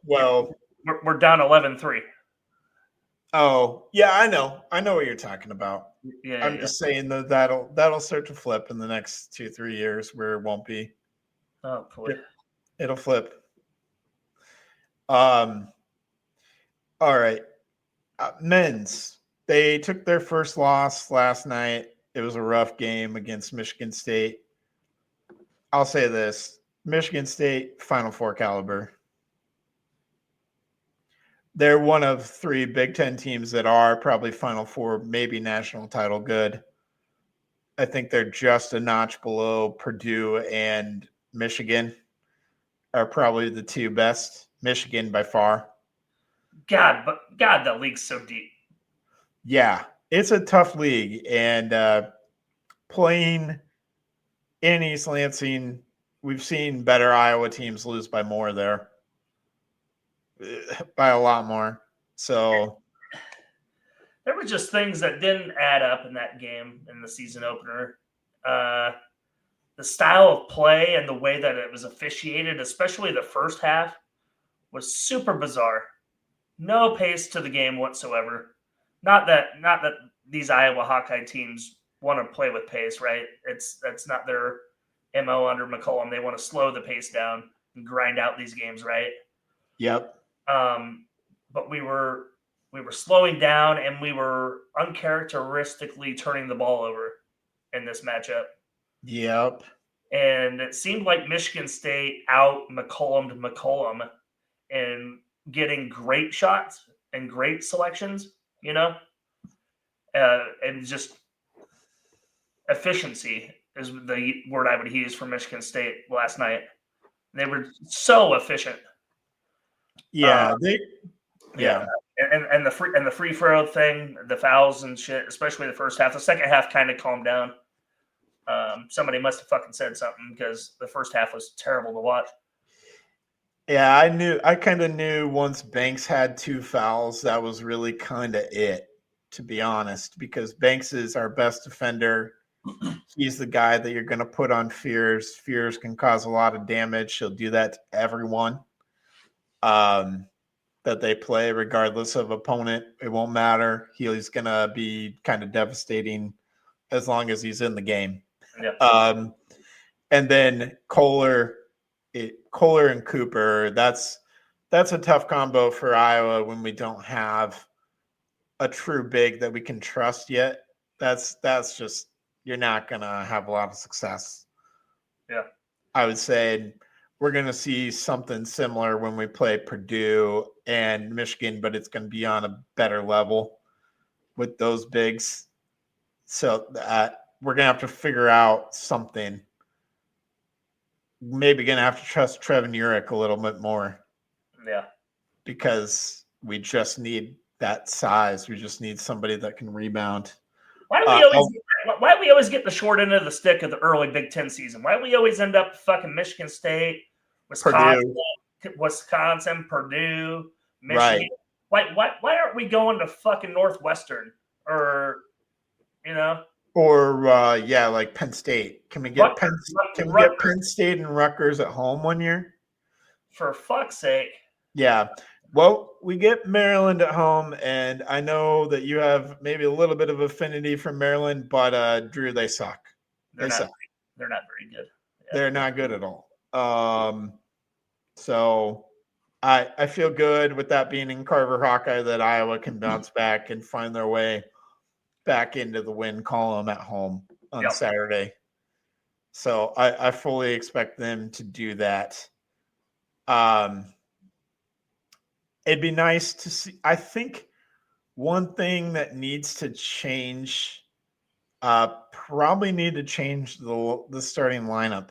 well. we're down 11-3. Oh, yeah, I know what you're talking about. Yeah, I'm just saying that that'll start to flip in the next 2-3 years, where it won't be. Oh boy. It'll flip. All right. Men's. They took their first loss last night. It was a rough game against Michigan State. I'll say this: Michigan State, Final Four caliber. They're one of 3 Big Ten teams that are probably Final Four, maybe national title good. I think they're just a notch below Purdue and Michigan are probably the 2 best. Michigan by far. God, the league's so deep. Yeah, it's a tough league. And playing in East Lansing, we've seen better Iowa teams lose by more there. By a lot more. So there were just things that didn't add up in that game in the season opener. The style of play and the way that it was officiated, especially the first half, was super bizarre. No pace to the game whatsoever. Not that these Iowa Hawkeye teams want to play with pace, right? That's not their MO under McCollum. They want to slow the pace down and grind out these games, right? Yep. But we were slowing down and we were uncharacteristically turning the ball over in this matchup. Yep. And it seemed like Michigan State out McCollum and getting great shots and great selections, and just efficiency is the word I would use for Michigan State last night. They were so efficient. Yeah, and the free throw thing, the fouls and shit, especially the first half. The second half kind of calmed down. Somebody must have fucking said something because the first half was terrible to watch. Yeah, I kind of knew once Banks had 2 fouls, that was really kind of it, to be honest, because Banks is our best defender. He's the guy that you're going to put on Fears. Fears can cause a lot of damage. He'll do that to everyone that they play, regardless of opponent. It won't matter. He's going to be kind of devastating as long as he's in the game. Yeah. And then Kohler and Cooper, that's a tough combo for Iowa when we don't have a true big that we can trust yet. That's just, you're not going to have a lot of success. Yeah. I would say we're going to see something similar when we play Purdue and Michigan, but it's going to be on a better level with those bigs. So we're going to have to figure out something. Maybe going to have to trust Trevin Urich a little bit more. Yeah. Because we just need that size. We just need somebody that can rebound. Why do we always get the short end of the stick of the early Big Ten season? Why do we always end up fucking Michigan State, Wisconsin, Purdue, Michigan? Right. Why aren't we going to fucking Northwestern or Or like Penn State. Can we get Penn State and Rutgers at home one year? For fuck's sake. Yeah. Well, we get Maryland at home, and I know that you have maybe a little bit of affinity for Maryland, but Drew, they suck. They're not very good. Yeah. They're not good at all. So I feel good with that being in Carver Hawkeye that Iowa can bounce back and find their way back into the win column at home on Saturday. So I fully expect them to do that. It'd be nice to see. I think one thing that needs to change, probably need to change the starting lineup.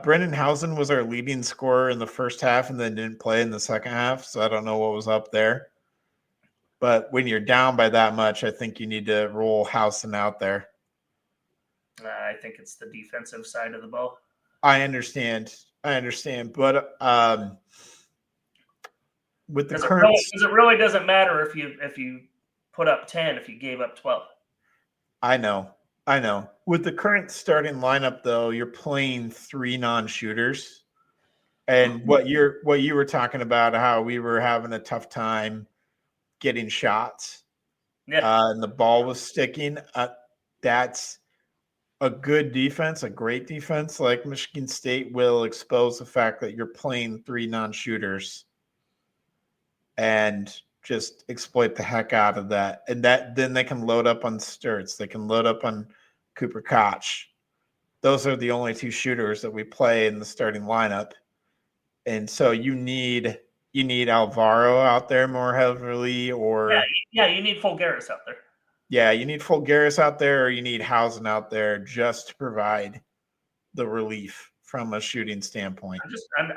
Brendan Housen was our leading scorer in the first half and then didn't play in the second half. So I don't know what was up there. But when you're down by that much, I think you need to roll Housen out there. I think it's the defensive side of the ball. I understand. But with the current, it really doesn't matter if you put up 10 if you gave up 12. I know. With the current starting lineup, though, you're playing 3 non-shooters. And what you were talking about, how we were having a tough time getting shots, and the ball was sticking. That's a good defense, a great defense like Michigan State will expose the fact that you're playing 3 non-shooters and just exploit the heck out of that. And then they can load up on Sturts. They can load up on Cooper Koch. Those are the only 2 shooters that we play in the starting lineup. And so you need Alvaro out there more heavily, or you need Fulgaris out there. Yeah, you need Fulgaris out there, or you need Hausen out there just to provide the relief from a shooting standpoint.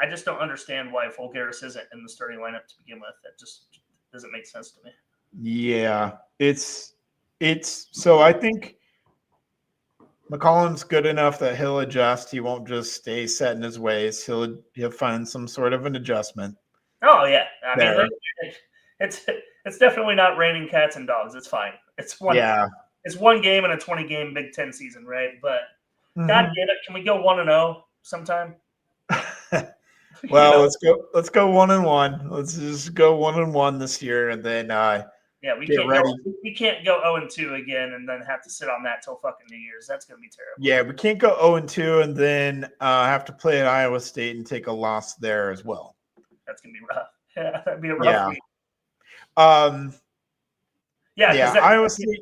I just don't understand why Fulgaris isn't in the starting lineup to begin with. That just doesn't make sense to me. Yeah, it's so I think McCollum's good enough that he'll adjust. He won't just stay set in his ways. He'll find some sort of an adjustment. Oh yeah, I mean it's definitely not raining cats and dogs. It's fine. It's one game in a 20-game Big Ten season, right? But God damn it, can we go 1-0 sometime? Well, let's go 1-1. Let's just go 1-1 this year, and then we can't go 0-2 again, and then have to sit on that till fucking New Year's. That's gonna be terrible. Yeah, we can't go 0-2 and then have to play at Iowa State and take a loss there as well. That's gonna be rough. Yeah, that'd be a rough week. Iowa State,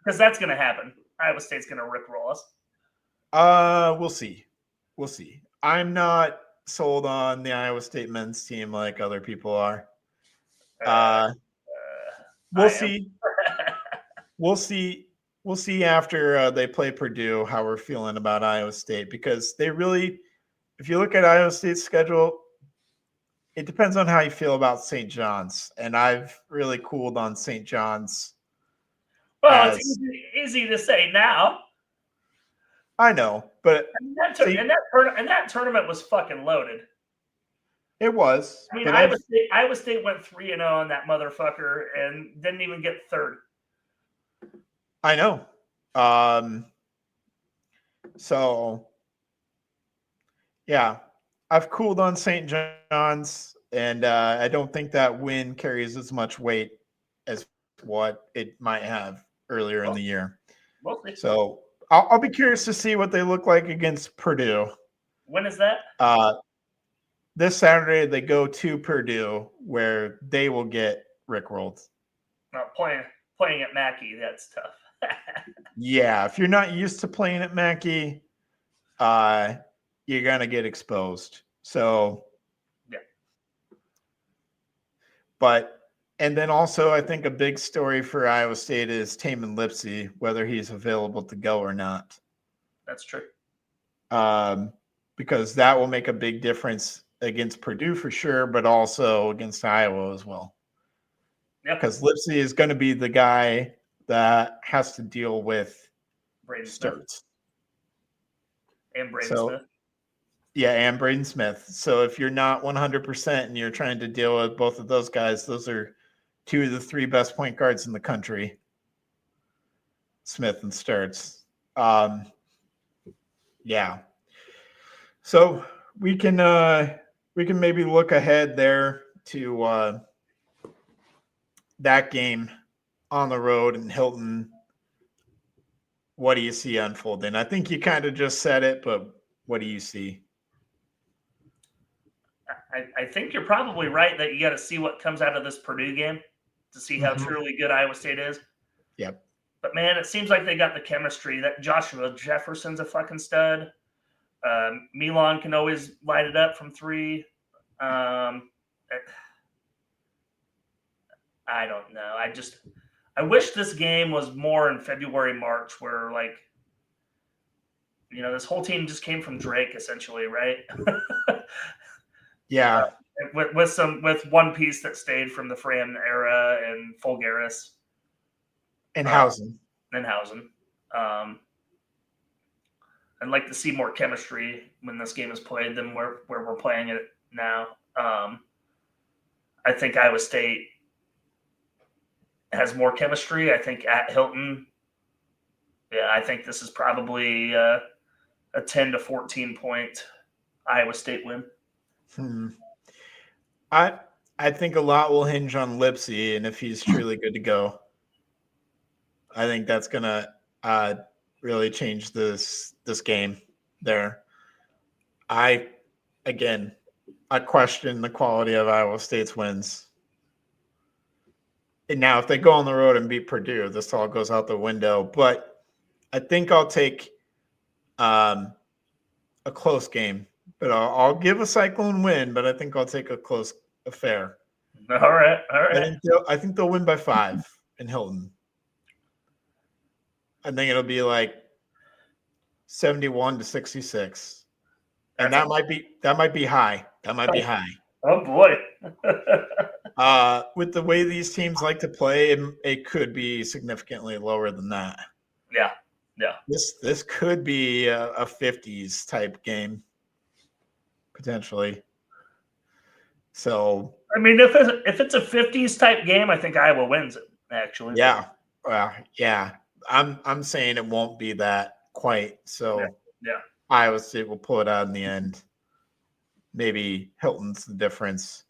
because that's gonna happen. Iowa State's gonna rickroll us. We'll see. I'm not sold on the Iowa State men's team like other people are. We'll see. We'll see after they play Purdue how we're feeling about Iowa State, because they really, if you look at Iowa State's schedule, it depends on how you feel about St. John's, and I've really cooled on St. John's. Well, it's easy to say now. I know, but that tournament was fucking loaded. It was. I mean, Iowa State went 3-0 on that motherfucker and didn't even get third. I know. So, yeah, I've cooled on St. John's, and I don't think that win carries as much weight as what it might have earlier in the year. Mostly. So I'll be curious to see what they look like against Purdue. When is that? This Saturday they go to Purdue, where they will get rickrolled. Playing at Mackey, that's tough. Yeah, if you're not used to playing at Mackey, you're gonna get exposed. So, yeah. And then also, I think a big story for Iowa State is Tamin Lipsey, whether he's available to go or not. That's true. Because that will make a big difference against Purdue for sure, but also against Iowa as well. Yeah. Because Lipsey is going to be the guy that has to deal with Sturts. And Braden Smith. Yeah, and Braden Smith. So if you're not 100% and you're trying to deal with both of those guys, those are 2 of the 3 best point guards in the country, Smith and Sturts. Yeah. So we can maybe look ahead there to that game on the road in Hilton. What do you see unfolding? I think you kind of just said it, but what do you see? I think you're probably right that you got to see what comes out of this Purdue game to see how truly good Iowa State is. Yep. But man, it seems like they got the chemistry. That Joshua Jefferson's a fucking stud. Milan can always light it up from 3. I don't know. I wish this game was more in February, March, where this whole team just came from Drake essentially, right? Yeah. With one piece that stayed from the Fram era and Fulgaris. And Hausen. I'd like to see more chemistry when this game is played than where we're playing it now. I think Iowa State has more chemistry. I think at Hilton, I think this is probably a 10 to 14 point Iowa State win. I think a lot will hinge on Lipsy and if he's truly good to go. I think that's gonna really change this game there. I question the quality of Iowa State's wins. And now if they go on the road and beat Purdue, this all goes out the window. But I think I'll take a close game. But I'll give a Cyclone win, but I think I'll take a close affair. All right. I think they'll win by 5 in Hilton. I think it'll be like 71-66. And that might be high. That might be high. Oh boy. With the way these teams like to play, it could be significantly lower than that. Yeah. This could be a 50s type game, potentially. So I mean, if it's a 50s type game, I think Iowa wins it. Actually. Yeah. Yeah. I'm saying it won't be that quite. So yeah. Iowa State will pull it out in the end. Maybe Hilton's the difference.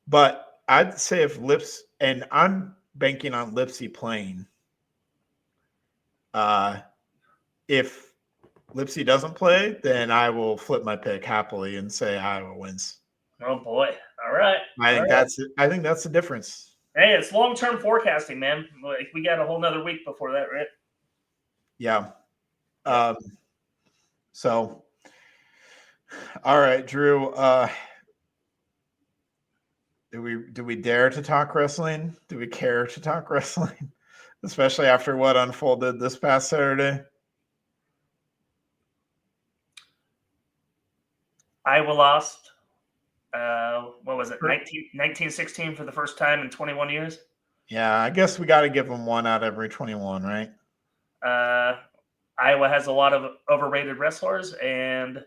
But I'd say if and I'm banking on Lipsy playing. If Lipsy doesn't play, then I will flip my pick happily and say Iowa wins. Oh boy. All right. I think that's the difference. Hey, it's long-term forecasting, man. We got a whole nother week before that, right? Yeah. So, all right, Drew. Do we dare to talk wrestling? Do we care to talk wrestling, especially after what unfolded this past Saturday? Iowa lost. What was it? 1916 for the first time in 21 years. Yeah, I guess we got to give them one out of every 21, right? Iowa has a lot of overrated wrestlers, and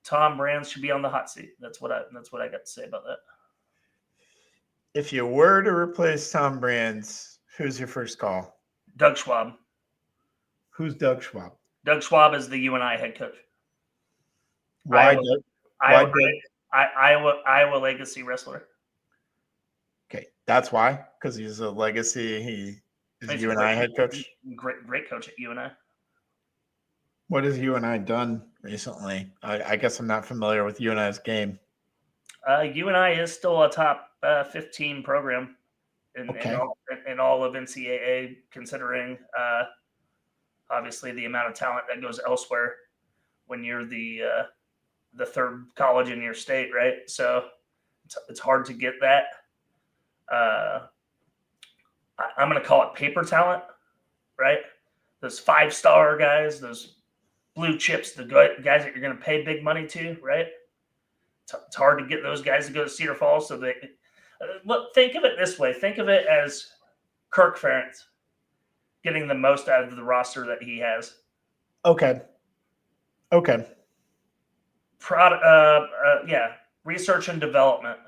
Tom Brands should be on the hot seat. That's what I got to say about that. If you were to replace Tom Brands, who's your first call? Doug Schwab. Who's Doug Schwab? Doug Schwab is the UNI head coach. Why? Iowa legacy wrestler. Okay, that's why. Because he's a legacy. He is a UNI head coach. Great coach at UNI. What has UNI done recently? I guess I'm not familiar with UNI's game. UNI is still a top 15 program in all of NCAA, considering obviously the amount of talent that goes elsewhere when you're the third college in your state, right? So it's hard to get that. I'm going to call it paper talent, right? Those 5-star guys, those blue chips, the guys that you're going to pay big money to, right? It's hard to get those guys to go to Cedar Falls. So look, think of it this way. Think of it as Kirk Ferentz getting the most out of the roster that he has. Okay. Research and development.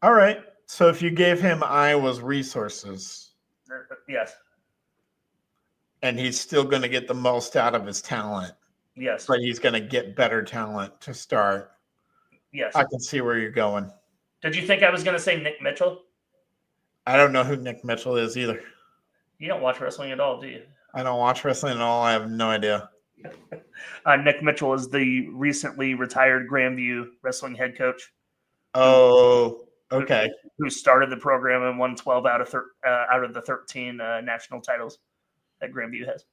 All right. So if you gave him Iowa's resources, yes, and he's still going to get the most out of his talent, yes, but he's going to get better talent to start. Yes, I can see where you're going. Did you think I was going to say Nick Mitchell? I don't know who Nick Mitchell is either. You don't watch wrestling at all, do you? I don't watch wrestling at all. I have no idea. Nick Mitchell is the recently retired Grandview wrestling head coach. Oh, okay. Who started the program and won 12 out of the 13 national titles that Grandview has.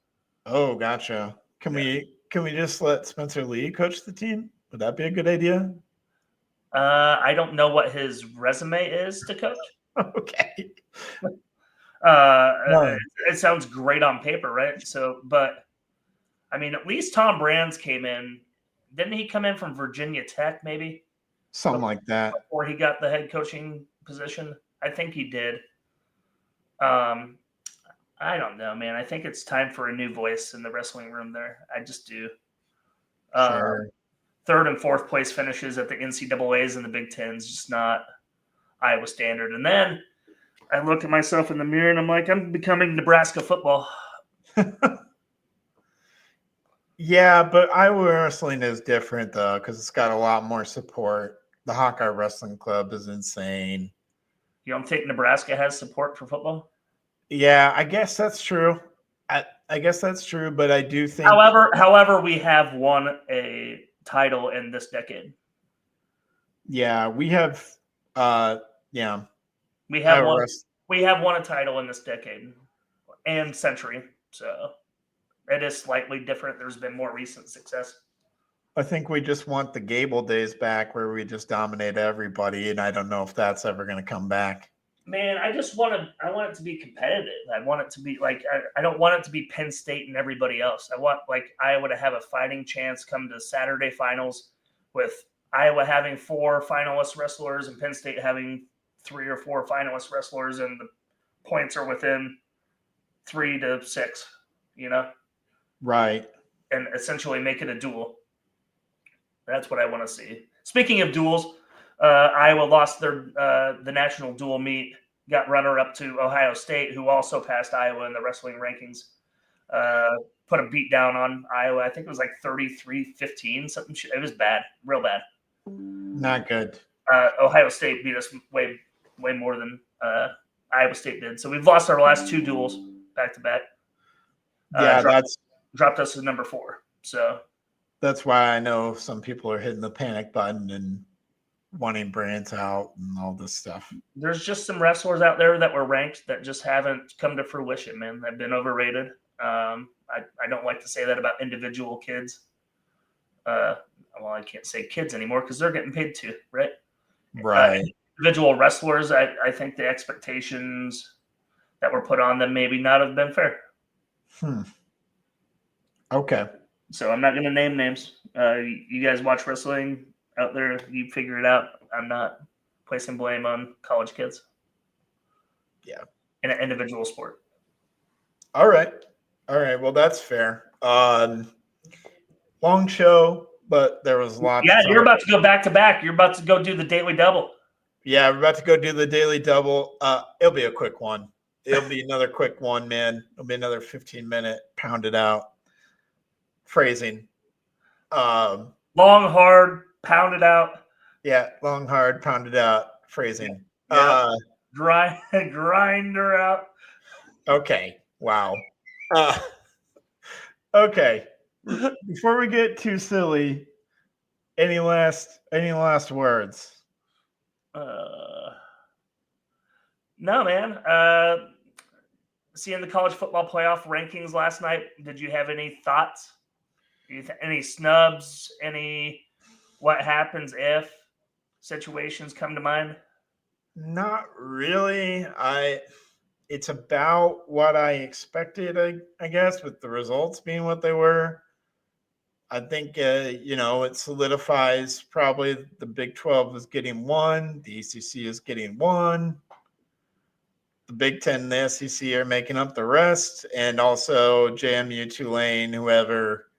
Oh, gotcha. Can we just let Spencer Lee coach the team? Would that be a good idea? I don't know what his resume is to coach. Okay. It sounds great on paper, right? So, but I mean, at least Tom Brands came in. Didn't he come in from Virginia Tech, maybe? Something like that. Before he got the head coaching position? I think he did. I don't know, man. I think it's time for a new voice in the wrestling room there. I just do. Sure. Third and fourth place finishes at the NCAAs and the Big Ten's just not Iowa standard. And then I look at myself in the mirror and I'm like, I'm becoming Nebraska football. Yeah, but Iowa wrestling is different though because it's got a lot more support. The Hawkeye Wrestling Club is insane. You don't think Nebraska has support for football? Yeah, I guess that's true. I guess that's true, but I do think. However, we have won a title in this decade. Yeah, we have. Yeah, We have Iowa won. Wrest- We have won a title in this decade and century. So it is slightly different. There's been more recent success. I think we just want the Gable days back where we just dominate everybody, and I don't know if that's ever going to come back. Man, I want it to be competitive. I want it to be like, I don't want it to be Penn State and everybody else. I want like Iowa to have a fighting chance come to Saturday finals with Iowa having 4 finalist wrestlers and Penn State having 3 or 4 finalist wrestlers, and the points are within 3 to 6, Right. and essentially make it a duel. That's what I want to see. Speaking of duels, Iowa lost their the national dual meet, got runner-up to Ohio State, who also passed Iowa in the wrestling rankings. Put a beat down on Iowa. I think it was like 33-15, something. It was bad, real bad. Not good. Ohio State beat us way more than Iowa State did. So we've lost our last 2 duels back-to-back. Yeah, dropped us to number 4. So that's why I know some people are hitting the panic button and wanting brands out and all this stuff. There's just some wrestlers out there that were ranked that just haven't come to fruition, man. They've been overrated. I don't like to say that about individual kids. Well, I can't say kids anymore because they're getting paid too, right? Right. Individual wrestlers, I think the expectations that were put on them maybe not have been fair. Okay. So I'm not going to name names. You guys watch wrestling out there, you figure it out. I'm not placing blame on college kids. Yeah. In an individual sport. All right. Well, that's fair. Long show, but there was lots. Yeah, you're about to go back to back. You're about to go do the daily double. Yeah, we're about to go do the daily double. It'll be a quick one. It'll be another quick one, man. It'll be another 15-minute pounded out phrasing. Long, hard, pounded out. Yeah, long, hard, pounded out phrasing. Yeah. Grinder out. Okay. Wow. Okay. Before we get too silly, any last words? No, man. Seeing the college football playoff rankings last night, did you have any thoughts? Any snubs? Any what happens if situations come to mind? Not really. It's about what I expected, I guess, with the results being what they were. I think, it solidifies probably the Big 12 is getting 1. The ACC is getting 1. The Big 10 and the SEC are making up the rest. And also JMU, Tulane, whoever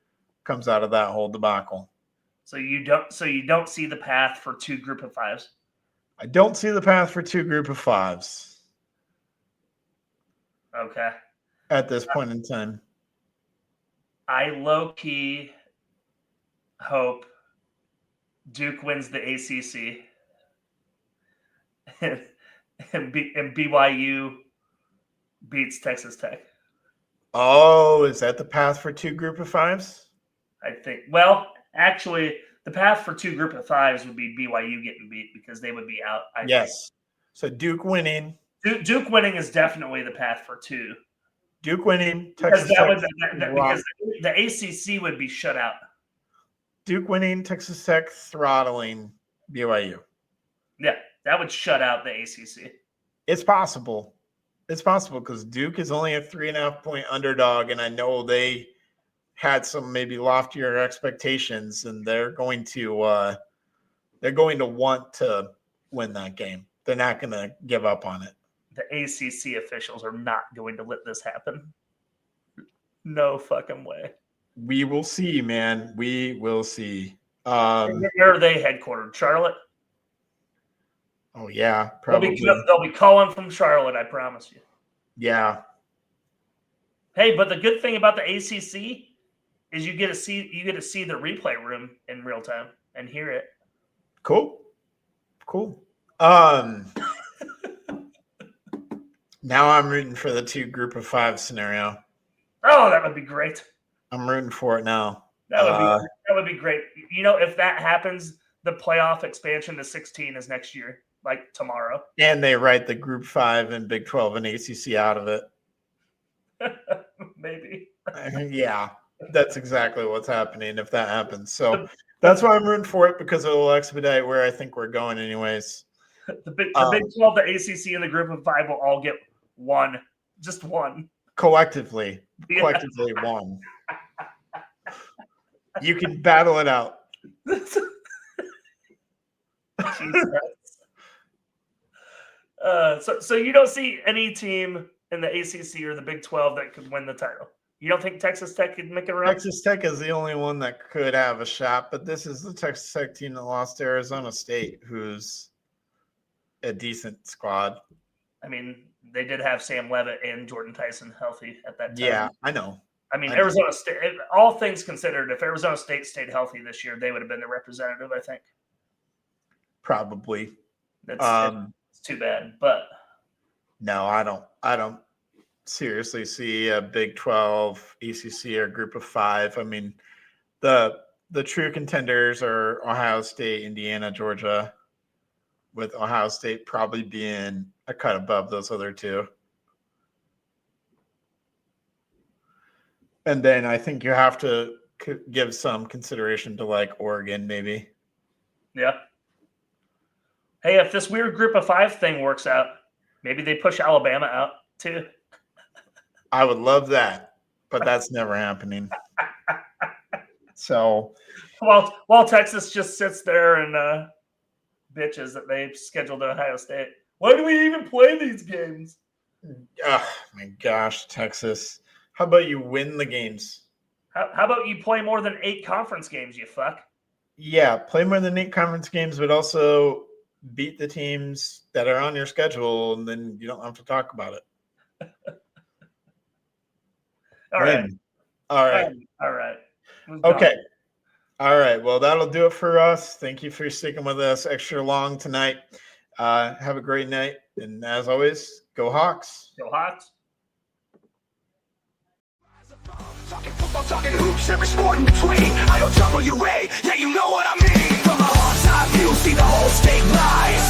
comes out of that whole debacle. So you don't see the path for 2 group of 5s? I don't see the path for 2 group of 5s. Okay. At this point in time. I low-key hope Duke wins the ACC and BYU beats Texas Tech. Oh, is that the path for 2 group of 5s? I think. Well, actually, the path for 2 group of 5s would be BYU getting beat because they would be out. Yes. So Duke winning. Duke winning is definitely the path for 2. Duke winning. Texas Tech because the ACC would be shut out. Duke winning, Texas Tech throttling BYU. Yeah, that would shut out the ACC. It's possible. It's possible because Duke is only a 3.5-point underdog, and I know they had some maybe loftier expectations, and they're going to want to win that game. They're not going to give up on it. The ACC officials are not going to let this happen. No fucking way. We will see, man. We will see. Where are they headquartered? Charlotte? Oh, yeah, probably. They'll be calling from Charlotte, I promise you. Yeah. Hey, but the good thing about the ACC is you get to see the replay room in real time and hear it. Cool. Now I'm rooting for the 2 group of 5 scenario. Oh, that would be great. I'm rooting for it now. That would be great. You know, if that happens, the playoff expansion to 16 is next year, like tomorrow. And they write the group 5 and Big 12 and ACC out of it. Maybe. Yeah, that's exactly what's happening if that happens. So that's why I'm rooting for it, because it will expedite where I think we're going anyways. The Big 12, the ACC, and the group of 5 will all get one. Just one. Collectively one. You can battle it out. So you don't see any team in the ACC or the Big 12 that could win the title? You don't think Texas Tech could make it around? Texas Tech is the only one that could have a shot, but this is the Texas Tech team that lost to Arizona State, who's a decent squad. I mean, they did have Sam Levitt and Jordan Tyson healthy at that time. Yeah, I know. I mean, Arizona State, all things considered, if Arizona State stayed healthy this year, they would have been the representative, I think. Probably. It's too bad, but no, I don't seriously see a Big 12, ACC, or group of 5. I mean, the true contenders are Ohio State, Indiana, Georgia, with Ohio State probably being a cut above those other 2. And then I think you have to give some consideration to like Oregon, maybe. Yeah. Hey, if this weird group of 5 thing works out, maybe they push Alabama out too. I would love that, but that's never happening. So, while Texas just sits there and bitches that they've scheduled to Ohio State. Why do we even play these games? Oh my gosh, Texas. How about you win the games? How about you play more than 8 conference games, you fuck? Yeah, play more than 8 conference games, but also beat the teams that are on your schedule, and then you don't have to talk about it. All right. Okay. All right. Well, that'll do it for us. Thank you for sticking with us extra long tonight. Have a great night. And as always, go Hawks. Go Hawks. Talking football, talking hoops, every sport in between. IOWA, yeah, you know what I mean. From a hard side view, see the whole state rise.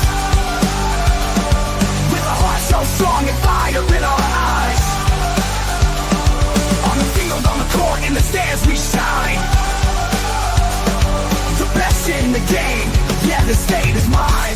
With a heart so strong and fire in our eyes. On the field, on the court, in the stands, we shine. The best in the game, yeah, the state is mine.